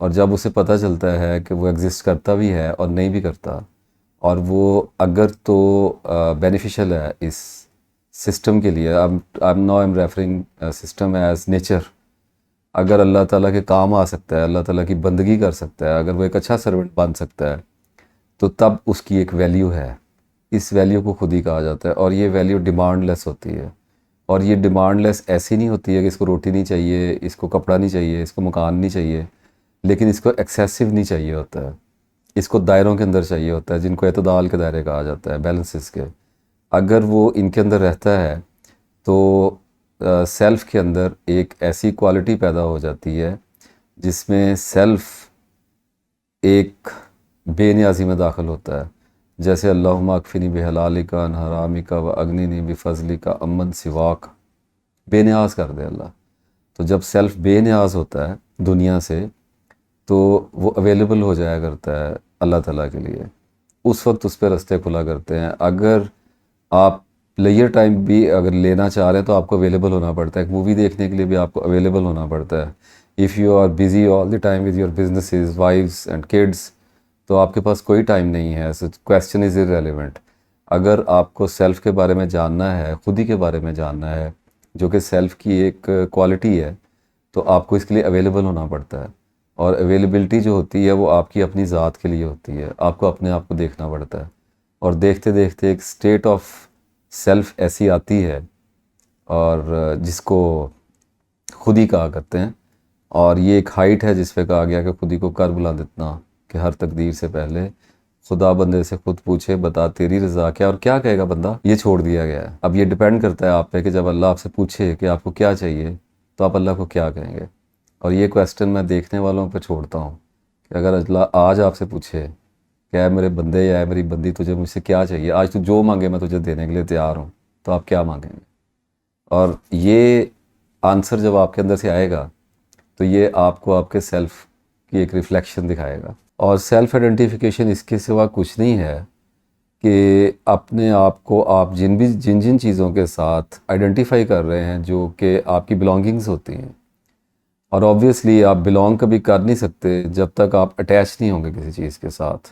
اور جب اسے پتہ چلتا ہے کہ وہ ایگزسٹ کرتا بھی ہے اور نہیں بھی کرتا، اور وہ اگر تو بینیفیشل ہے اس سسٹم کے لیے. I'm referring system as nature. اگر اللہ تعالیٰ کے کام آ سکتا ہے، اللہ تعالیٰ کی بندگی کر سکتا ہے، اگر وہ ایک اچھا سرونٹ بن سکتا ہے تو تب اس کی ایک ویلیو ہے. اس ویلیو کو خودی کہا جاتا ہے. اور یہ ویلیو ڈیمانڈ لیس ہوتی ہے. اور یہ ڈیمانڈ لیس ایسی نہیں ہوتی ہے کہ اس کو روٹی نہیں چاہیے، اس کو کپڑا نہیں چاہیے، اس کو مکان نہیں چاہیے، لیکن اس کو ایکسیسو نہیں چاہیے ہوتا ہے. اس کو دائروں کے اندر چاہیے ہوتا ہے، جن کو اعتدال کے دائرے کہا جاتا ہے، بیلنسز کے. اگر وہ ان کے اندر رہتا ہے تو سیلف کے اندر ایک ایسی کوالٹی پیدا ہو جاتی ہے جس میں سیلف ایک بے نیازی میں داخل ہوتا ہے. جیسے اللہم اکفنی بحلالک عن حرامک و اغننی بفضلک عمن سواک. بے نیاز کر دے اللہ. تو جب سیلف بے نیاز ہوتا ہے دنیا سے تو وہ اویلیبل ہو جایا کرتا ہے اللہ تعالیٰ کے لیے. اس وقت اس پہ رستے کھلا کرتے ہیں. اگر آپ لیئر ٹائم بھی اگر لینا چاہ رہے ہیں تو آپ کو اویلیبل ہونا پڑتا ہے. ایک مووی دیکھنے کے لیے بھی آپ کو اویلیبل ہونا پڑتا ہے. If you are busy all the time with your businesses, wives and kids, تو آپ کے پاس کوئی ٹائم نہیں ہے. Question is irrelevant. اگر آپ کو سیلف کے بارے میں جاننا ہے، خودی کے بارے میں جاننا ہے، جو کہ سیلف کی ایک کوالٹی ہے، تو آپ کو اس کے لیے اویلیبل ہونا پڑتا ہے. اور اویلیبلٹی جو ہوتی ہے وہ آپ کی اپنی ذات کے لیے ہوتی ہے. آپ کو اپنے آپ کو دیکھنا پڑتا ہے. اور دیکھتے دیکھتے ایک اسٹیٹ آف سیلف ایسی آتی ہے اور جس کو خودی کہا کرتے ہیں. اور یہ ایک ہائٹ ہے جس پہ کہا گیا کہ خودی کو کر بلند اتنا کہ ہر تقدیر سے پہلے خدا بندے سے خود پوچھے بتا تیری رضا کیا. اور کیا کہے گا بندہ، یہ چھوڑ دیا گیا ہے. اب یہ ڈیپینڈ کرتا ہے آپ پہ کہ جب اللہ آپ سے پوچھے کہ آپ کو کیا چاہیے تو آپ اللہ کو کیا کہیں گے. اور یہ کویسچن میں دیکھنے والوں پہ چھوڑتا ہوں کہ اگر اللہ آج آپ سے پوچھے کہ اے میرے بندے یا اے میری بندی تجھے مجھ سے کیا چاہیے, آج تو جو مانگے میں تجھے دینے کے لیے تیار ہوں, تو آپ کیا مانگیں گے؟ اور یہ آنسر جب آپ کے اندر سے آئے گا تو یہ آپ کو آپ کے سیلف کی ایک ریفلیکشن دکھائے گا. اور سیلف آئیڈینٹیفیکیشن اس کے سوا کچھ نہیں ہے کہ اپنے آپ کو آپ جن چیزوں کے ساتھ آئیڈینٹیفائی کر رہے ہیں جو کہ آپ کی بلانگنگز ہوتی ہیں, اور آبویسلی آپ بلانگ کبھی کر نہیں سکتے جب تک آپ اٹیچ نہیں ہوں گے کسی چیز کے ساتھ.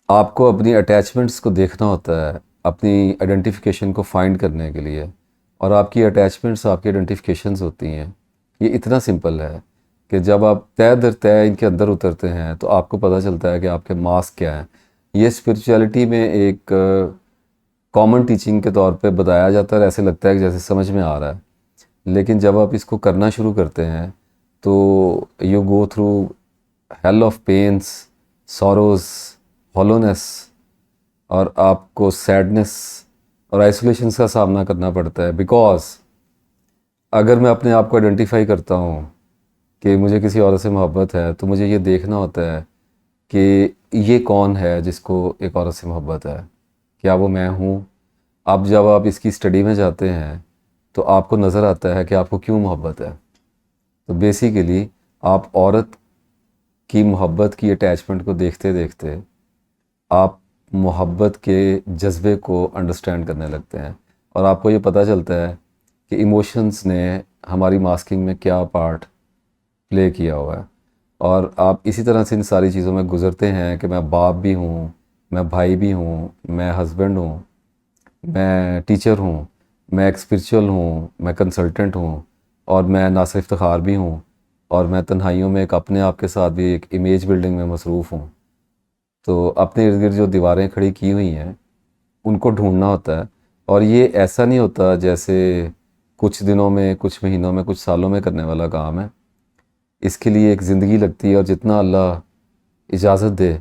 آپ کو اپنی اٹیچمنٹس کو دیکھنا ہوتا ہے اپنی آئیڈینٹیفیکیشن کو فائنڈ کرنے کے لیے, اور آپ کی اٹیچمنٹس آپ کی آئیڈینٹیفیکیشنز ہوتی ہیں. یہ اتنا سمپل ہے کہ جب آپ طے در طے ان کے اندر اترتے ہیں تو آپ کو پتہ چلتا ہے کہ آپ کے ماسک کیا ہیں. یہ اسپرچویلٹی میں ایک کامن ٹیچنگ کے طور پہ بتایا جاتا ہے, ایسے لگتا ہے کہ جیسے سمجھ میں آ رہا ہے, لیکن جب آپ اس کو کرنا شروع کرتے ہیں تو you go through hell of pains, sorrows, hollowness, اور آپ کو سیڈنس اور آئسولیشنس کا سامنا کرنا پڑتا ہے. بیکاز اگر میں اپنے آپ کو آئیڈینٹیفائی کرتا ہوں کہ مجھے کسی عورت سے محبت ہے تو مجھے یہ دیکھنا ہوتا ہے کہ یہ کون ہے جس کو ایک عورت سے محبت ہے, کیا وہ میں ہوں؟ اب جب آپ اس کی اسٹڈی میں جاتے ہیں تو آپ کو نظر آتا ہے کہ آپ کو کیوں محبت ہے. تو بیسیکلی آپ عورت کی محبت کی اٹیچمنٹ کو دیکھتے دیکھتے آپ محبت کے جذبے کو انڈرسٹینڈ کرنے لگتے ہیں, اور آپ کو یہ پتہ چلتا ہے کہ ایموشنز نے ہماری ماسکنگ میں کیا پارٹ پلے کیا ہوا ہے. اور آپ اسی طرح سے ان ساری چیزوں میں گزرتے ہیں کہ میں باپ بھی ہوں, میں بھائی بھی ہوں, میں ہسبینڈ ہوں, میں ٹیچر ہوں, میں ایک اسپرچول ہوں, میں کنسلٹنٹ ہوں, اور میں ناصر افتخار بھی ہوں, اور میں تنہائیوں میں ایک اپنے آپ کے ساتھ بھی ایک امیج بلڈنگ میں مصروف ہوں. تو اپنے ارد گرد جو دیواریں کھڑی کی ہوئی ہیں ان کو ڈھونڈنا ہوتا ہے, اور یہ ایسا نہیں ہوتا جیسے کچھ دنوں میں, کچھ مہینوں میں, کچھ سالوں میں کرنے والا کام ہے. اس کے لیے ایک زندگی لگتی ہے, اور جتنا اللہ اجازت دے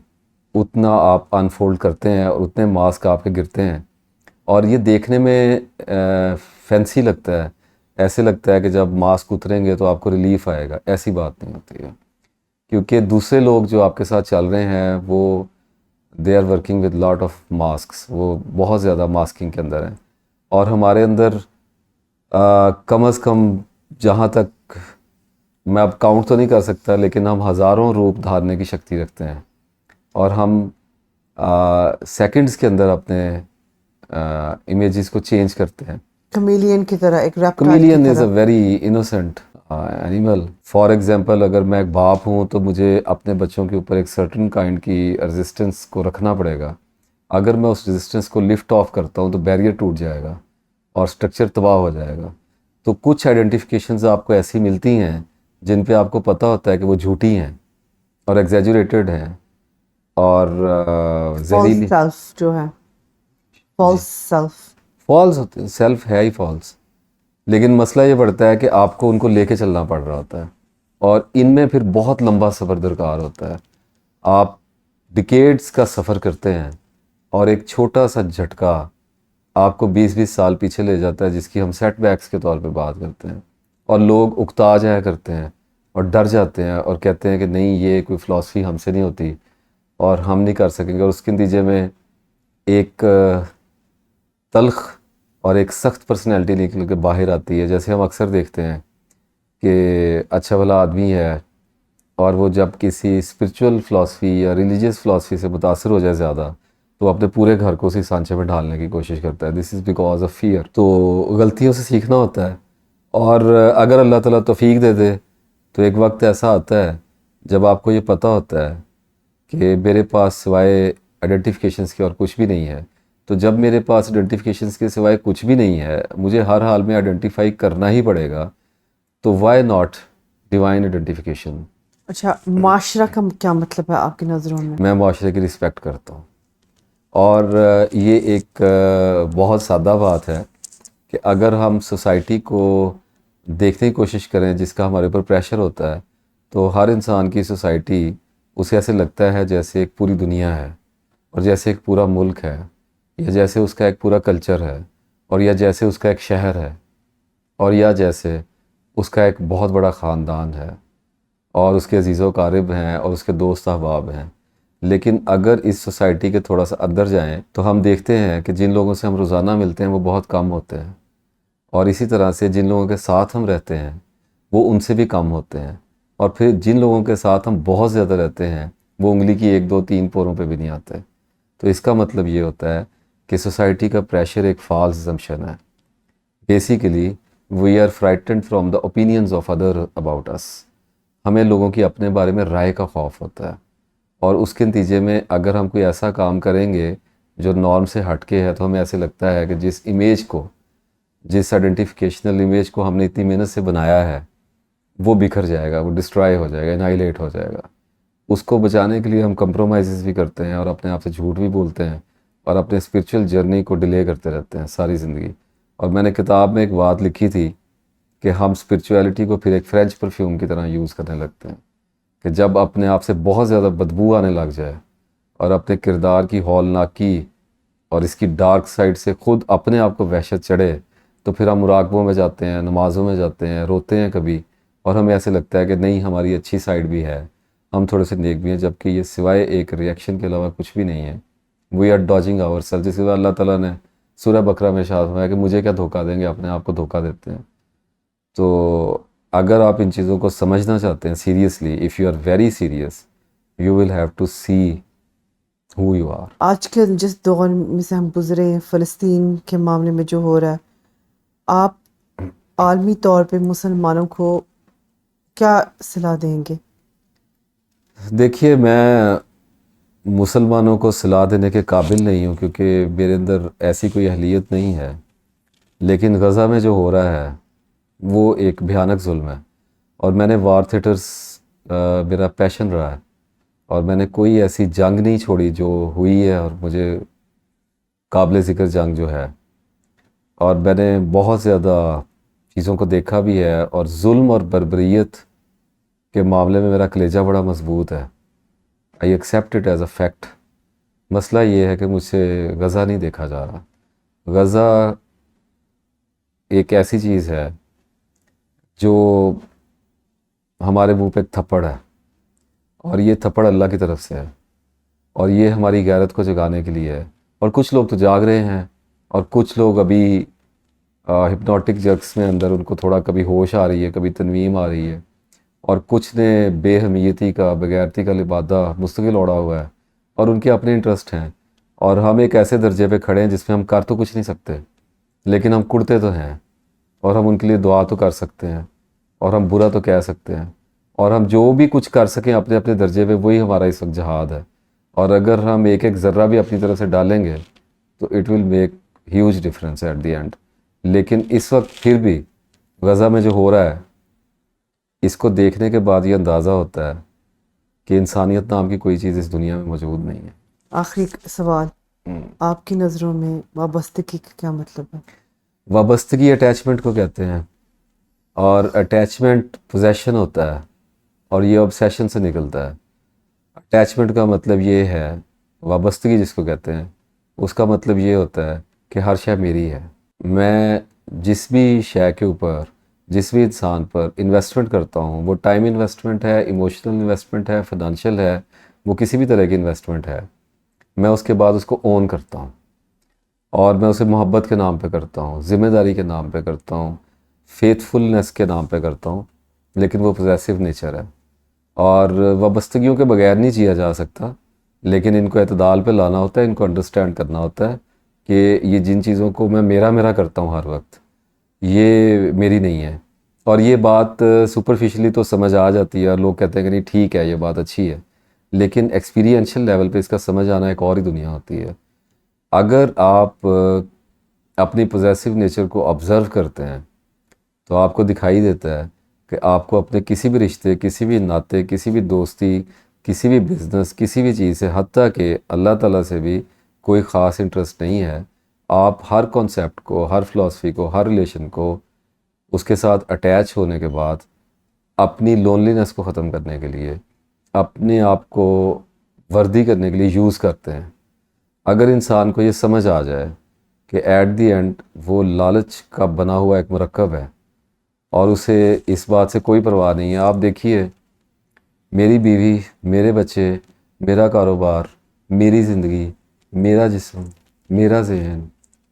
اتنا آپ انفولڈ کرتے ہیں اور اتنے ماسک آپ کے گرتے ہیں. اور یہ دیکھنے میں فینسی لگتا ہے, ایسے لگتا ہے کہ جب ماسک اتریں گے تو آپ کو ریلیف آئے گا. ایسی بات نہیں ہوتی ہے, کیونکہ دوسرے لوگ جو آپ کے ساتھ چل رہے ہیں وہ they are working with lot of masks, وہ بہت زیادہ ماسکنگ کے اندر ہیں. اور ہمارے اندر کم از کم, جہاں تک میں اب کاؤنٹ تو نہیں کر سکتا, لیکن ہم ہزاروں روپ دھارنے کی شکتی رکھتے ہیں, اور ہم سیکنڈز کے اندر اپنے امیجز کو چینج کرتے ہیں. کمیلین کی طرح, ایک ریپٹائل کی کمیلین از اے طرح. Very innocent animal. For example, اگر میں ایک باپ ہوں تو مجھے اپنے بچوں کے اوپر ایک سرٹن کائنڈ کی ریزسٹنس کو رکھنا پڑے گا. اگر میں اس ریزسٹنس کو لفٹ آف کرتا ہوں تو بیریئر ٹوٹ جائے گا اور سٹرکچر تباہ ہو جائے گا. تو کچھ آئیڈینٹیفیکیشنز آپ کو ایسی ملتی ہیں جن پہ آپ کو پتہ ہوتا ہے کہ وہ جھوٹی ہیں اور ایگزیجوریٹڈ ہیں اور زہریلی. فالس سیلف جو ہے, فالس سیلف, فالس ہوتے ہیں, سیلف ہے ہی فالس, لیکن مسئلہ یہ پڑتا ہے کہ آپ کو ان کو لے کے چلنا پڑ رہا ہوتا ہے, اور ان میں پھر بہت لمبا سفر درکار ہوتا ہے. آپ ڈیکیڈز کا سفر کرتے ہیں, اور ایک چھوٹا سا جھٹکا آپ کو 20-20 سال پیچھے لے جاتا ہے, جس کی ہم سیٹ بیکس کے طور پہ بات کرتے ہیں. اور لوگ اکتا جایا کرتے ہیں اور ڈر جاتے ہیں اور کہتے ہیں کہ نہیں, یہ کوئی فلاسفی ہم سے نہیں ہوتی اور ہم نہیں کر سکیں گے. اور اس کے نتیجے میں ایک تلخ اور ایک سخت پرسنالٹی نکل کے باہر آتی ہے. جیسے ہم اکثر دیکھتے ہیں کہ اچھا بھلا آدمی ہے, اور وہ جب کسی اسپرچول فلاسفی یا ریلیجیس فلاسفی سے متاثر ہو جائے زیادہ, تو اپنے پورے گھر کو اسی سانچے میں ڈھالنے کی کوشش کرتا ہے. This is because of fear. تو غلطیوں سے سیکھنا ہوتا ہے, اور اگر اللہ تعالیٰ توفیق دے دے تو ایک وقت ایسا آتا ہے جب آپ کو یہ پتہ ہوتا ہے کہ میرے پاس سوائے آئیڈینٹیفیکیشنس کے اور کچھ بھی نہیں ہے. تو جب میرے پاس آئیڈینٹیفیکیشنس کے سوائے کچھ بھی نہیں ہے, مجھے ہر حال میں آئیڈینٹیفائی کرنا ہی پڑے گا, تو وائی ناٹ ڈیوائن آئیڈینٹیفیکیشن. اچھا, معاشرہ کا کیا مطلب ہے آپ کی نظروں میں؟ میں معاشرے کی رسپیکٹ کرتا ہوں, اور یہ ایک بہت سادہ بات ہے کہ اگر ہم سوسائٹی کو دیکھنے کی کوشش کریں جس کا ہمارے اوپر پریشر ہوتا ہے, تو ہر انسان کی سوسائٹی اسے ایسے لگتا ہے جیسے ایک پوری دنیا ہے, اور جیسے ایک پورا ملک ہے, یا جیسے اس کا ایک پورا کلچر ہے, اور یا جیسے اس کا ایک شہر ہے, اور یا جیسے اس کا ایک بہت بڑا خاندان ہے, اور اس کے عزیز و اقارب ہیں, اور اس کے دوست احباب ہیں. لیکن اگر اس سوسائٹی کے تھوڑا سا اندر جائیں تو ہم دیکھتے ہیں کہ جن لوگوں سے ہم روزانہ ملتے ہیں وہ بہت کم ہوتے ہیں، اور اسی طرح سے جن لوگوں کے ساتھ ہم رہتے ہیں وہ ان سے بھی کم ہوتے ہیں، اور پھر جن لوگوں کے ساتھ ہم بہت زیادہ رہتے ہیں وہ انگلی کی 1 2 3 پوروں پہ بھی نہیں آتے۔ تو اس کا مطلب یہ ہوتا ہے کہ سوسائٹی کا پریشر ایک فالس assumption ہے۔ Basically we are frightened from the opinions of other about us. ہمیں لوگوں کی اپنے بارے میں رائے کا خوف ہوتا ہے، اور اس کے نتیجے میں اگر ہم کوئی ایسا کام کریں گے جو نارم سے ہٹ کے ہے تو ہمیں ایسے لگتا ہے کہ جس امیج کو، جس آئیڈینٹیفیکیشنل امیج کو ہم نے اتنی محنت سے بنایا ہے وہ بکھر جائے گا، وہ ڈسٹرائے ہو جائے گا، انائلیٹ ہو جائے گا۔ اس کو بچانے کے لیے ہم کمپرومائزز بھی کرتے ہیں اور اپنے آپ سے جھوٹ بھی بولتے ہیں اور اپنے اسپرچول جرنی کو ڈیلے کرتے رہتے ہیں ساری زندگی۔ اور میں نے کتاب میں ایک بات لکھی تھی کہ ہم اسپرچویلٹی کو پھر ایک فرینچ پرفیوم کی طرح یوز کرنے لگتے ہیں، کہ جب اپنے آپ سے بہت زیادہ بدبو آنے لگ جائے اور اپنے کردار کی ہولناکی اور اس کی ڈارک سائڈ سے خود اپنے آپ کو وحشت چڑھے تو پھر ہم مراقبوں میں جاتے ہیں، نمازوں میں جاتے ہیں، روتے ہیں کبھی، اور ہمیں ایسے لگتا ہے کہ نہیں ہماری اچھی سائڈ بھی ہے، ہم تھوڑے سے نیک بھی ہیں، جبکہ یہ سوائے ایک ریئیکشن کے علاوہ کچھ بھی نہیں ہے۔ وی آر ڈاجنگ آور سیلف، جس کے بعد اللہ تعالیٰ نے سورہ بقرہ میں ارشاد فرمایا کہ مجھے کیا دھوکہ دیں گے، اپنے آپ کو دھوکہ دیتے ہیں۔ تو اگر آپ ان چیزوں کو سمجھنا چاہتے ہیں seriously, if you are very serious, you will have to see who you are. آج کے جس دور میں سے ہم گزرے ہیں، فلسطین کے معاملے میں جو ہو رہا ہے، آپ عالمی طور پہ مسلمانوں کو کیا صلاح دیں گے؟ دیکھیے، میں مسلمانوں کو صلاح دینے کے قابل نہیں ہوں کیونکہ میرے اندر ایسی کوئی اہلیت نہیں ہے، لیکن غزہ میں جو ہو رہا ہے وہ ایک بھیانک ظلم ہے، اور میں نے وار تھیٹرز میرا پیشن رہا ہے، اور میں نے کوئی ایسی جنگ نہیں چھوڑی جو ہوئی ہے اور مجھے قابل ذکر جنگ جو ہے، اور میں نے بہت زیادہ چیزوں کو دیکھا بھی ہے، اور ظلم اور بربریت کے معاملے میں میرا کلیجہ بڑا مضبوط ہے۔ I accept it as a fact. مسئلہ یہ ہے کہ مجھ سے غزہ نہیں دیکھا جا رہا۔ غزہ ایک ایسی چیز ہے جو ہمارے منہ پہ ایک تھپڑ ہے، اور یہ تھپڑ اللہ کی طرف سے ہے، اور یہ ہماری غیرت کو جگانے کے لیے ہے، اور کچھ لوگ تو جاگ رہے ہیں، اور کچھ لوگ ابھی ہپنوٹک جگس میں اندر ان کو تھوڑا کبھی ہوش آ رہی ہے، کبھی تنویم آ رہی ہے، اور کچھ نے بے حمیتی کا، بغیرتی کا لبادہ مستقل اوڑھا ہوا ہے، اور ان کے اپنے انٹرسٹ ہیں، اور ہم ایک ایسے درجے پہ کھڑے ہیں جس میں ہم کر تو کچھ نہیں سکتے، لیکن ہم کڑتے تو ہیں، اور ہم ان کے لیے دعا تو کر سکتے ہیں، اور ہم برا تو کہہ سکتے ہیں، اور ہم جو بھی کچھ کر سکیں اپنے اپنے درجے پہ وہی ہمارا اس وقت جہاد ہے، اور اگر ہم ایک ایک ذرہ بھی اپنی طرف سے ڈالیں گے تو it will make huge difference at the end. لیکن اس وقت پھر بھی غزہ میں جو ہو رہا ہے اس کو دیکھنے کے بعد یہ اندازہ ہوتا ہے کہ انسانیت نام کی کوئی چیز اس دنیا میں موجود نہیں ہے۔ آخری سوال، آپ کی نظروں میں وابستگی کا کیا مطلب ہے؟ وابستگی اٹیچمنٹ کو کہتے ہیں، اور اٹیچمنٹ پوزیشن ہوتا ہے، اور یہ obsession سے نکلتا ہے۔ اٹیچمنٹ کا مطلب یہ ہے، وابستگی جس کو کہتے ہیں اس کا مطلب یہ ہوتا ہے کہ ہر شے میری ہے، میں جس بھی شے کے اوپر، جس بھی انسان پر انویسٹمنٹ کرتا ہوں، وہ ٹائم انویسٹمنٹ ہے، ایموشنل انویسٹمنٹ ہے، فائنانشیل ہے، وہ کسی بھی طرح کی انویسٹمنٹ ہے، میں اس کے بعد اس کو اون کرتا ہوں، اور میں اسے محبت کے نام پہ کرتا ہوں، ذمہ داری کے نام پہ کرتا ہوں، فیتھفلنس کے نام پہ کرتا ہوں، لیکن وہ پوزیسو نیچر ہے، اور وابستگیوں کے بغیر نہیں جیا جا سکتا، لیکن ان کو اعتدال پہ لانا ہوتا ہے، ان کو انڈرسٹینڈ کرنا ہوتا ہے کہ یہ جن چیزوں کو میں میرا کرتا ہوں ہر وقت، یہ میری نہیں ہے، اور یہ بات سپرفیشلی تو سمجھ آ جاتی ہے، اور لوگ کہتے ہیں کہ نہیں ٹھیک ہے یہ بات اچھی ہے، لیکن ایکسپیرینشل لیول پہ اس کا سمجھ آنا ایک اور ہی دنیا ہوتی ہے۔ اگر آپ اپنی پوزیسو نیچر کو آبزرو کرتے ہیں تو آپ کو دکھائی دیتا ہے کہ آپ کو اپنے کسی بھی رشتے، کسی بھی ناطے، کسی بھی دوستی، کسی بھی بزنس، کسی بھی چیز سے، حتیٰ کہ اللہ تعالیٰ سے بھی کوئی خاص انٹرسٹ نہیں ہے۔ آپ ہر کانسیپٹ کو، ہر فلاسفی کو، ہر ریلیشن کو اس کے ساتھ اٹیچ ہونے کے بعد اپنی لونلینس کو ختم کرنے کے لیے، اپنے آپ کو وردی کرنے کے لیے یوز کرتے ہیں۔ اگر انسان کو یہ سمجھ آ جائے کہ ایٹ دی اینڈ وہ لالچ کا بنا ہوا ایک مرکب ہے، اور اسے اس بات سے کوئی پرواہ نہیں ہے۔ آپ دیکھیے، میری بیوی، میرے بچے، میرا کاروبار، میری زندگی، میرا جسم، میرا ذہن،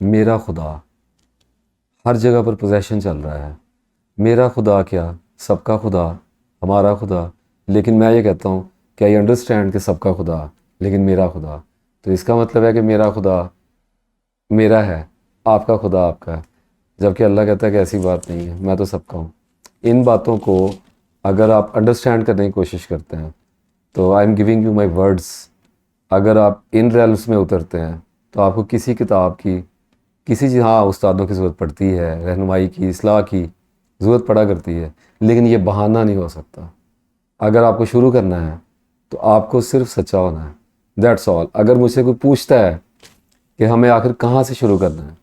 میرا خدا، ہر جگہ پر پوزیشن چل رہا ہے. میرا خدا کیا، سب کا خدا، ہمارا خدا. لیکن میں یہ کہتا ہوں کہ آئی انڈرسٹینڈ کہ سب کا خدا لیکن میرا خدا. تو اس کا مطلب ہے کہ میرا خدا میرا ہے، آپ کا خدا آپ کا ہے. جبکہ اللہ کہتا ہے کہ ایسی بات نہیں ہے، میں تو سب کا ہوں. ان باتوں کو اگر آپ انڈرسٹینڈ کرنے کی کوشش کرتے ہیں تو I am giving you my words. اگر آپ ان ریلمس میں اترتے ہیں تو آپ کو کسی کتاب کی، کسی ہاں استادوں کی ضرورت پڑتی ہے، رہنمائی کی، اصلاح کی ضرورت پڑا کرتی ہے، لیکن یہ بہانہ نہیں ہو سکتا. اگر آپ کو شروع کرنا ہے تو آپ کو صرف سچا ہونا ہے. That's all. اگر مجھ سے کوئی پوچھتا ہے کہ ہمیں آخر کہاں سے شروع کرنا ہے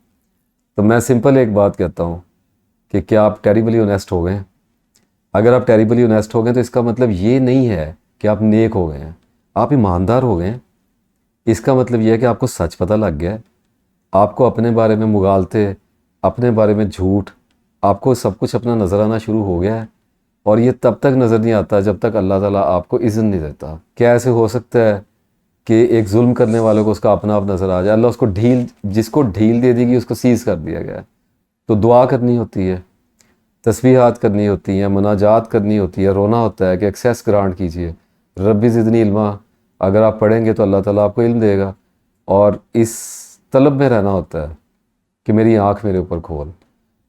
تو میں سمپل ایک بات کہتا ہوں کہ کیا آپ ٹیریبلی اونیسٹ ہو گئے ہیں؟ اگر آپ ٹیریبلی اونیسٹ ہو گئے تو اس کا مطلب یہ نہیں ہے کہ آپ نیک ہو گئے ہیں، آپ ایماندار ہو گئے ہیں. اس کا مطلب یہ ہے کہ آپ کو سچ پتہ لگ گیا ہے. آپ کو اپنے بارے میں مغالطے، اپنے بارے میں جھوٹ، آپ کو سب کچھ اپنا نظر آنا شروع ہو گیا ہے. اور یہ تب تک نظر نہیں آتا جب تک اللہ تعالیٰ آپ کو اذن نہیں دیتا. کیا ایسے ہو سکتا ہے کہ ایک ظلم کرنے والے کو اس کا اپنا آپ نظر آ جائے؟ اللہ اس کو جس کو ڈھیل دے دی گی اس کو سیز کر دیا گیا ہے. تو دعا کرنی ہوتی ہے، تسبیحات کرنی ہوتی ہیں، مناجات کرنی ہوتی ہے، رونا ہوتا ہے کہ ایکسیس گرانٹ کیجئے، ربی زدنی علما. اگر آپ پڑھیں گے تو اللہ تعالیٰ آپ کو علم دے گا. اور اس طلب میں رہنا ہوتا ہے کہ میری آنکھ میرے اوپر کھول.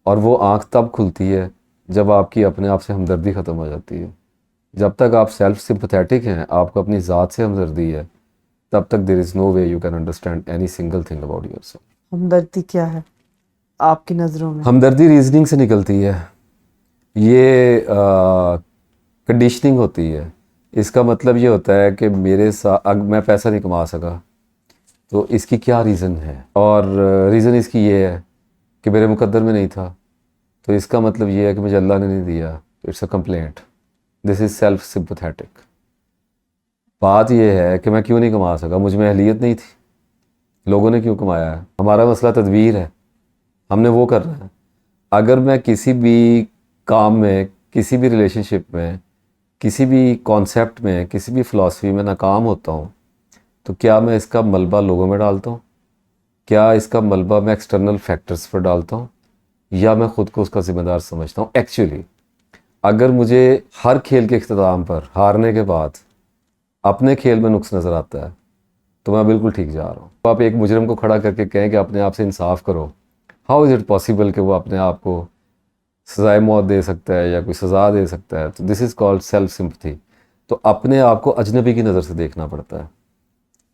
اور وہ آنکھ تب کھلتی ہے جب آپ کی اپنے آپ سے ہمدردی ختم ہو جاتی ہے. جب تک آپ سیلف سمپتھیٹک ہیں، آپ کو اپنی ذات سے ہمدردی ہے، تب تک there is no way you can understand any single thing about yourself. ہمدردی کیا ہے آپ کی نظروں میں؟ ہمدردی ریزننگ سے نکلتی ہے. یہ کنڈیشننگ ہوتی ہے. اس کا مطلب یہ ہوتا ہے کہ میرے ساتھ میں پیسہ نہیں کما سکا تو اس کی کیا ریزن ہے، اور ریزن اس کی یہ ہے کہ میرے مقدر میں نہیں تھا تو اس کا مطلب یہ ہے کہ مجھے اللہ نے نہیں دیا، تو it's a complaint. This is self sympathetic. بات یہ ہے کہ میں کیوں نہیں کما سکا، مجھ میں اہلیت نہیں تھی، لوگوں نے کیوں کمایا ہے. ہمارا مسئلہ تدبیر ہے، ہم نے وہ کرنا ہے. اگر میں کسی بھی کام میں، کسی بھی ریلیشن شپ میں، کسی بھی کانسیپٹ میں، کسی بھی فلاسفی میں ناکام ہوتا ہوں تو کیا میں اس کا ملبہ لوگوں میں ڈالتا ہوں؟ کیا اس کا ملبہ میں ایکسٹرنل فیکٹرز پر ڈالتا ہوں، یا میں خود کو اس کا ذمہ دار سمجھتا ہوں؟ ایکچولی اگر مجھے ہر کھیل کے اختتام پر ہارنے کے بعد اپنے کھیل میں نقص نظر آتا ہے تو میں بالکل ٹھیک جا رہا ہوں. آپ ایک مجرم کو کھڑا کر کے کہیں کہ اپنے آپ سے انصاف کرو، ہاؤ از اٹ پاسبل کہ وہ اپنے آپ کو سزائے موت دے سکتا ہے یا کوئی سزا دے سکتا ہے؟ تو دس از کالڈ سیلف سمپتھی. تو اپنے آپ کو اجنبی کی نظر سے دیکھنا پڑتا ہے.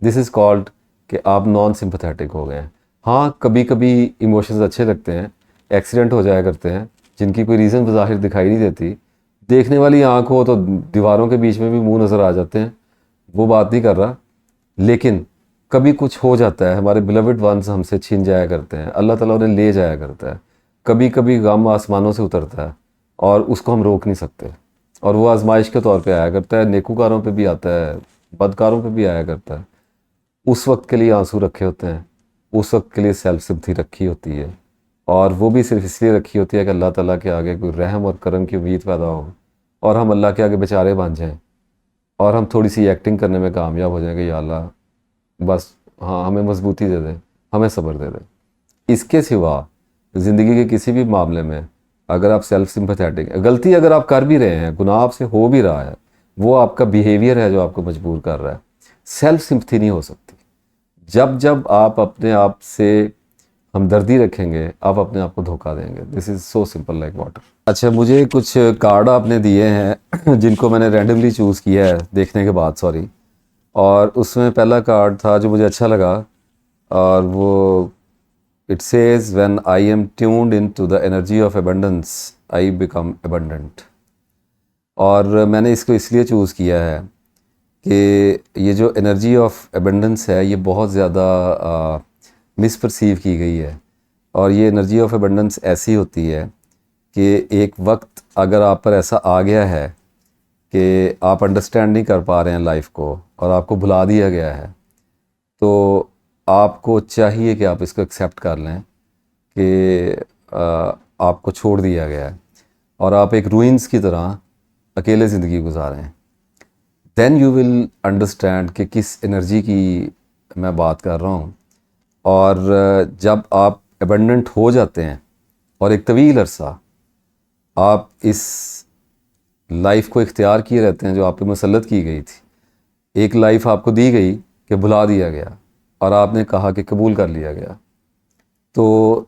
دس از کالڈ کہ آپ نان سمپتھیٹک ہو گئے ہیں. ہاں کبھی کبھی ایموشنز اچھے لگتے ہیں، ایکسیڈنٹ ہو جایا کرتے ہیں جن کی کوئی ریزن بظاہر دکھائی نہیں دیتی. دیکھنے والی آنکھ ہو تو دیواروں کے بیچ میں بھی منہ نظر آ جاتے ہیں، وہ بات نہیں کر رہا. لیکن کبھی کچھ ہو جاتا ہے، ہمارے بلوڈ ونس ہم سے چھین جایا کرتے ہیں، اللہ تعالیٰ انہیں لے جایا کرتا ہے. کبھی کبھی غم آسمانوں سے اترتا ہے اور اس کو ہم روک نہیں سکتے، اور وہ آزمائش کے طور پہ آیا کرتا ہے. نیکوکاروں پہ بھی آتا ہے، بدکاروں پہ بھی آیا کرتا ہے. اس وقت کے لیے آنسو رکھے ہوتے ہیں، اس وقت کے لیے سیلف سمپتھی رکھی ہوتی ہے، اور وہ بھی صرف اس لیے رکھی ہوتی ہے کہ اللہ تعالیٰ کے آگے کوئی رحم اور کرم کی امید پیدا ہو اور ہم اللہ کے آگے بیچارے بن جائیں اور ہم تھوڑی سی ایکٹنگ کرنے میں کامیاب ہو جائیں کہ یا اللہ بس ہاں ہمیں مضبوطی دے دے، ہمیں صبر دے دے. اس کے سوا زندگی کے کسی بھی معاملے میں اگر آپ سیلف سمپتھیٹک، غلطی اگر آپ کر بھی رہے ہیں، گناہ آپ سے ہو بھی رہا ہے، وہ آپ کا بیہیویئر ہے جو آپ کو مجبور کر رہا ہے. سیلف سمپتھی نہیں ہو سکتی. جب آپ اپنے آپ سے ہمدردی رکھیں گے آپ اپنے آپ کو دھوکہ دیں گے. دس از سو سمپل لائک واٹر. اچھا مجھے کچھ کارڈ آپ نے دیے ہیں جن کو میں نے رینڈملی چوز کیا ہے دیکھنے کے بعد، سوری. اور اس میں پہلا کارڈ تھا جو مجھے اچھا لگا، اور وہ it says when I am tuned in to the energy of abundance I become abundant. اور میں نے اس کو اس لیے چوز کیا ہے کہ یہ جو انرجی آف ایبنڈنس ہے یہ بہت زیادہ مس پرسیو کی گئی ہے. اور یہ انرجی آف ایبنڈنس ایسی ہوتی ہے کہ ایک وقت اگر آپ پر ایسا آ گیا ہے کہ آپ انڈرسٹینڈ نہیں کر پا رہے ہیں لائف کو اور آپ کو بھلا دیا گیا ہے، تو آپ کو چاہیے کہ آپ اس کو ایکسیپٹ کر لیں کہ آپ کو چھوڑ دیا گیا ہے اور آپ ایک روئنس کی طرح اکیلے زندگی گزاریں. دین یو ول انڈرسٹینڈ کہ کس انرجی کی میں بات کر رہا ہوں. اور جب آپ ایبنڈنٹ ہو جاتے ہیں اور ایک طویل عرصہ آپ اس لائف کو اختیار کیے رہتے ہیں جو آپ پہ مسلط کی گئی تھی. ایک لائف آپ کو دی گئی کہ بھلا دیا گیا اور آپ نے کہا کہ قبول کر لیا گیا, تو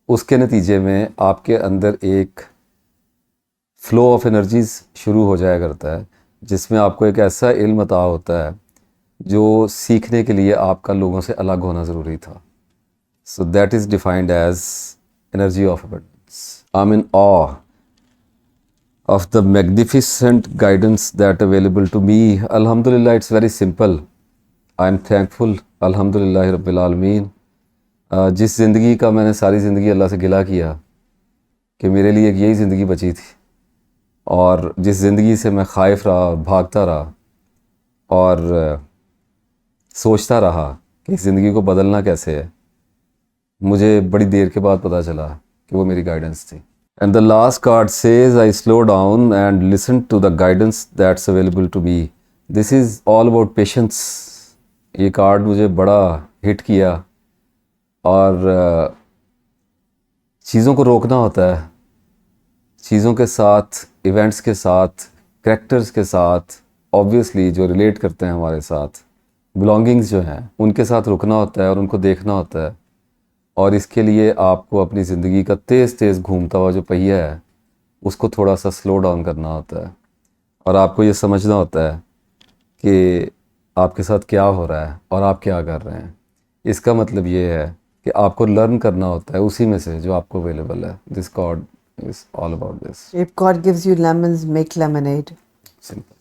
اس کے نتیجے میں آپ کے اندر ایک فلو آف انرجیز شروع ہو جایا کرتا ہے جس میں آپ کو ایک ایسا علم عطا ہوتا ہے جو سیکھنے کے لیے آپ کا لوگوں سے الگ ہونا ضروری تھا. So that is defined as energy of abundance. I am in awe of the magnificent guidance that available to me. Alhamdulillah, it's very simple. I am thankful. Alhamdulillah Rabbil Alameen. جس زندگی کا میں نے ساری زندگی اللہ سے گلہ کیا کہ میرے لیے ایک یہی زندگی بچی تھی, اور جس زندگی سے میں خائف رہا, بھاگتا رہا اور سوچتا رہا کہ اس زندگی کو بدلنا کیسے ہے, مجھے بڑی دیر کے بعد پتہ چلا کہ وہ میری گائیڈنس تھی. And the last card says, I slow down and listen to the guidance that's available to me. This is all about patience. یہ کارڈ مجھے بڑا ہٹ کیا, اور چیزوں کو روکنا ہوتا ہے, چیزوں کے ساتھ, ایونٹس کے ساتھ, کریکٹرز کے ساتھ, obviously جو ریلیٹ کرتے ہیں ہمارے ساتھ, belongings جو ہیں ان کے ساتھ رکنا ہوتا ہے اور ان کو دیکھنا ہوتا ہے. اور اس کے لیے آپ کو اپنی زندگی کا تیز تیز گھومتا ہوا جو پہیہ ہے اس کو تھوڑا سا سلو ڈاؤن کرنا ہوتا ہے, اور آپ کو یہ سمجھنا ہوتا ہے کہ آپ کے ساتھ کیا ہو رہا ہے اور آپ کیا کر رہے ہیں. اس کا مطلب یہ ہے کہ آپ کو لرن کرنا ہوتا ہے اسی میں سے جو آپ کو اویلیبل ہے. This card is all about this. If God gives you lemons, make lemonade. Simple.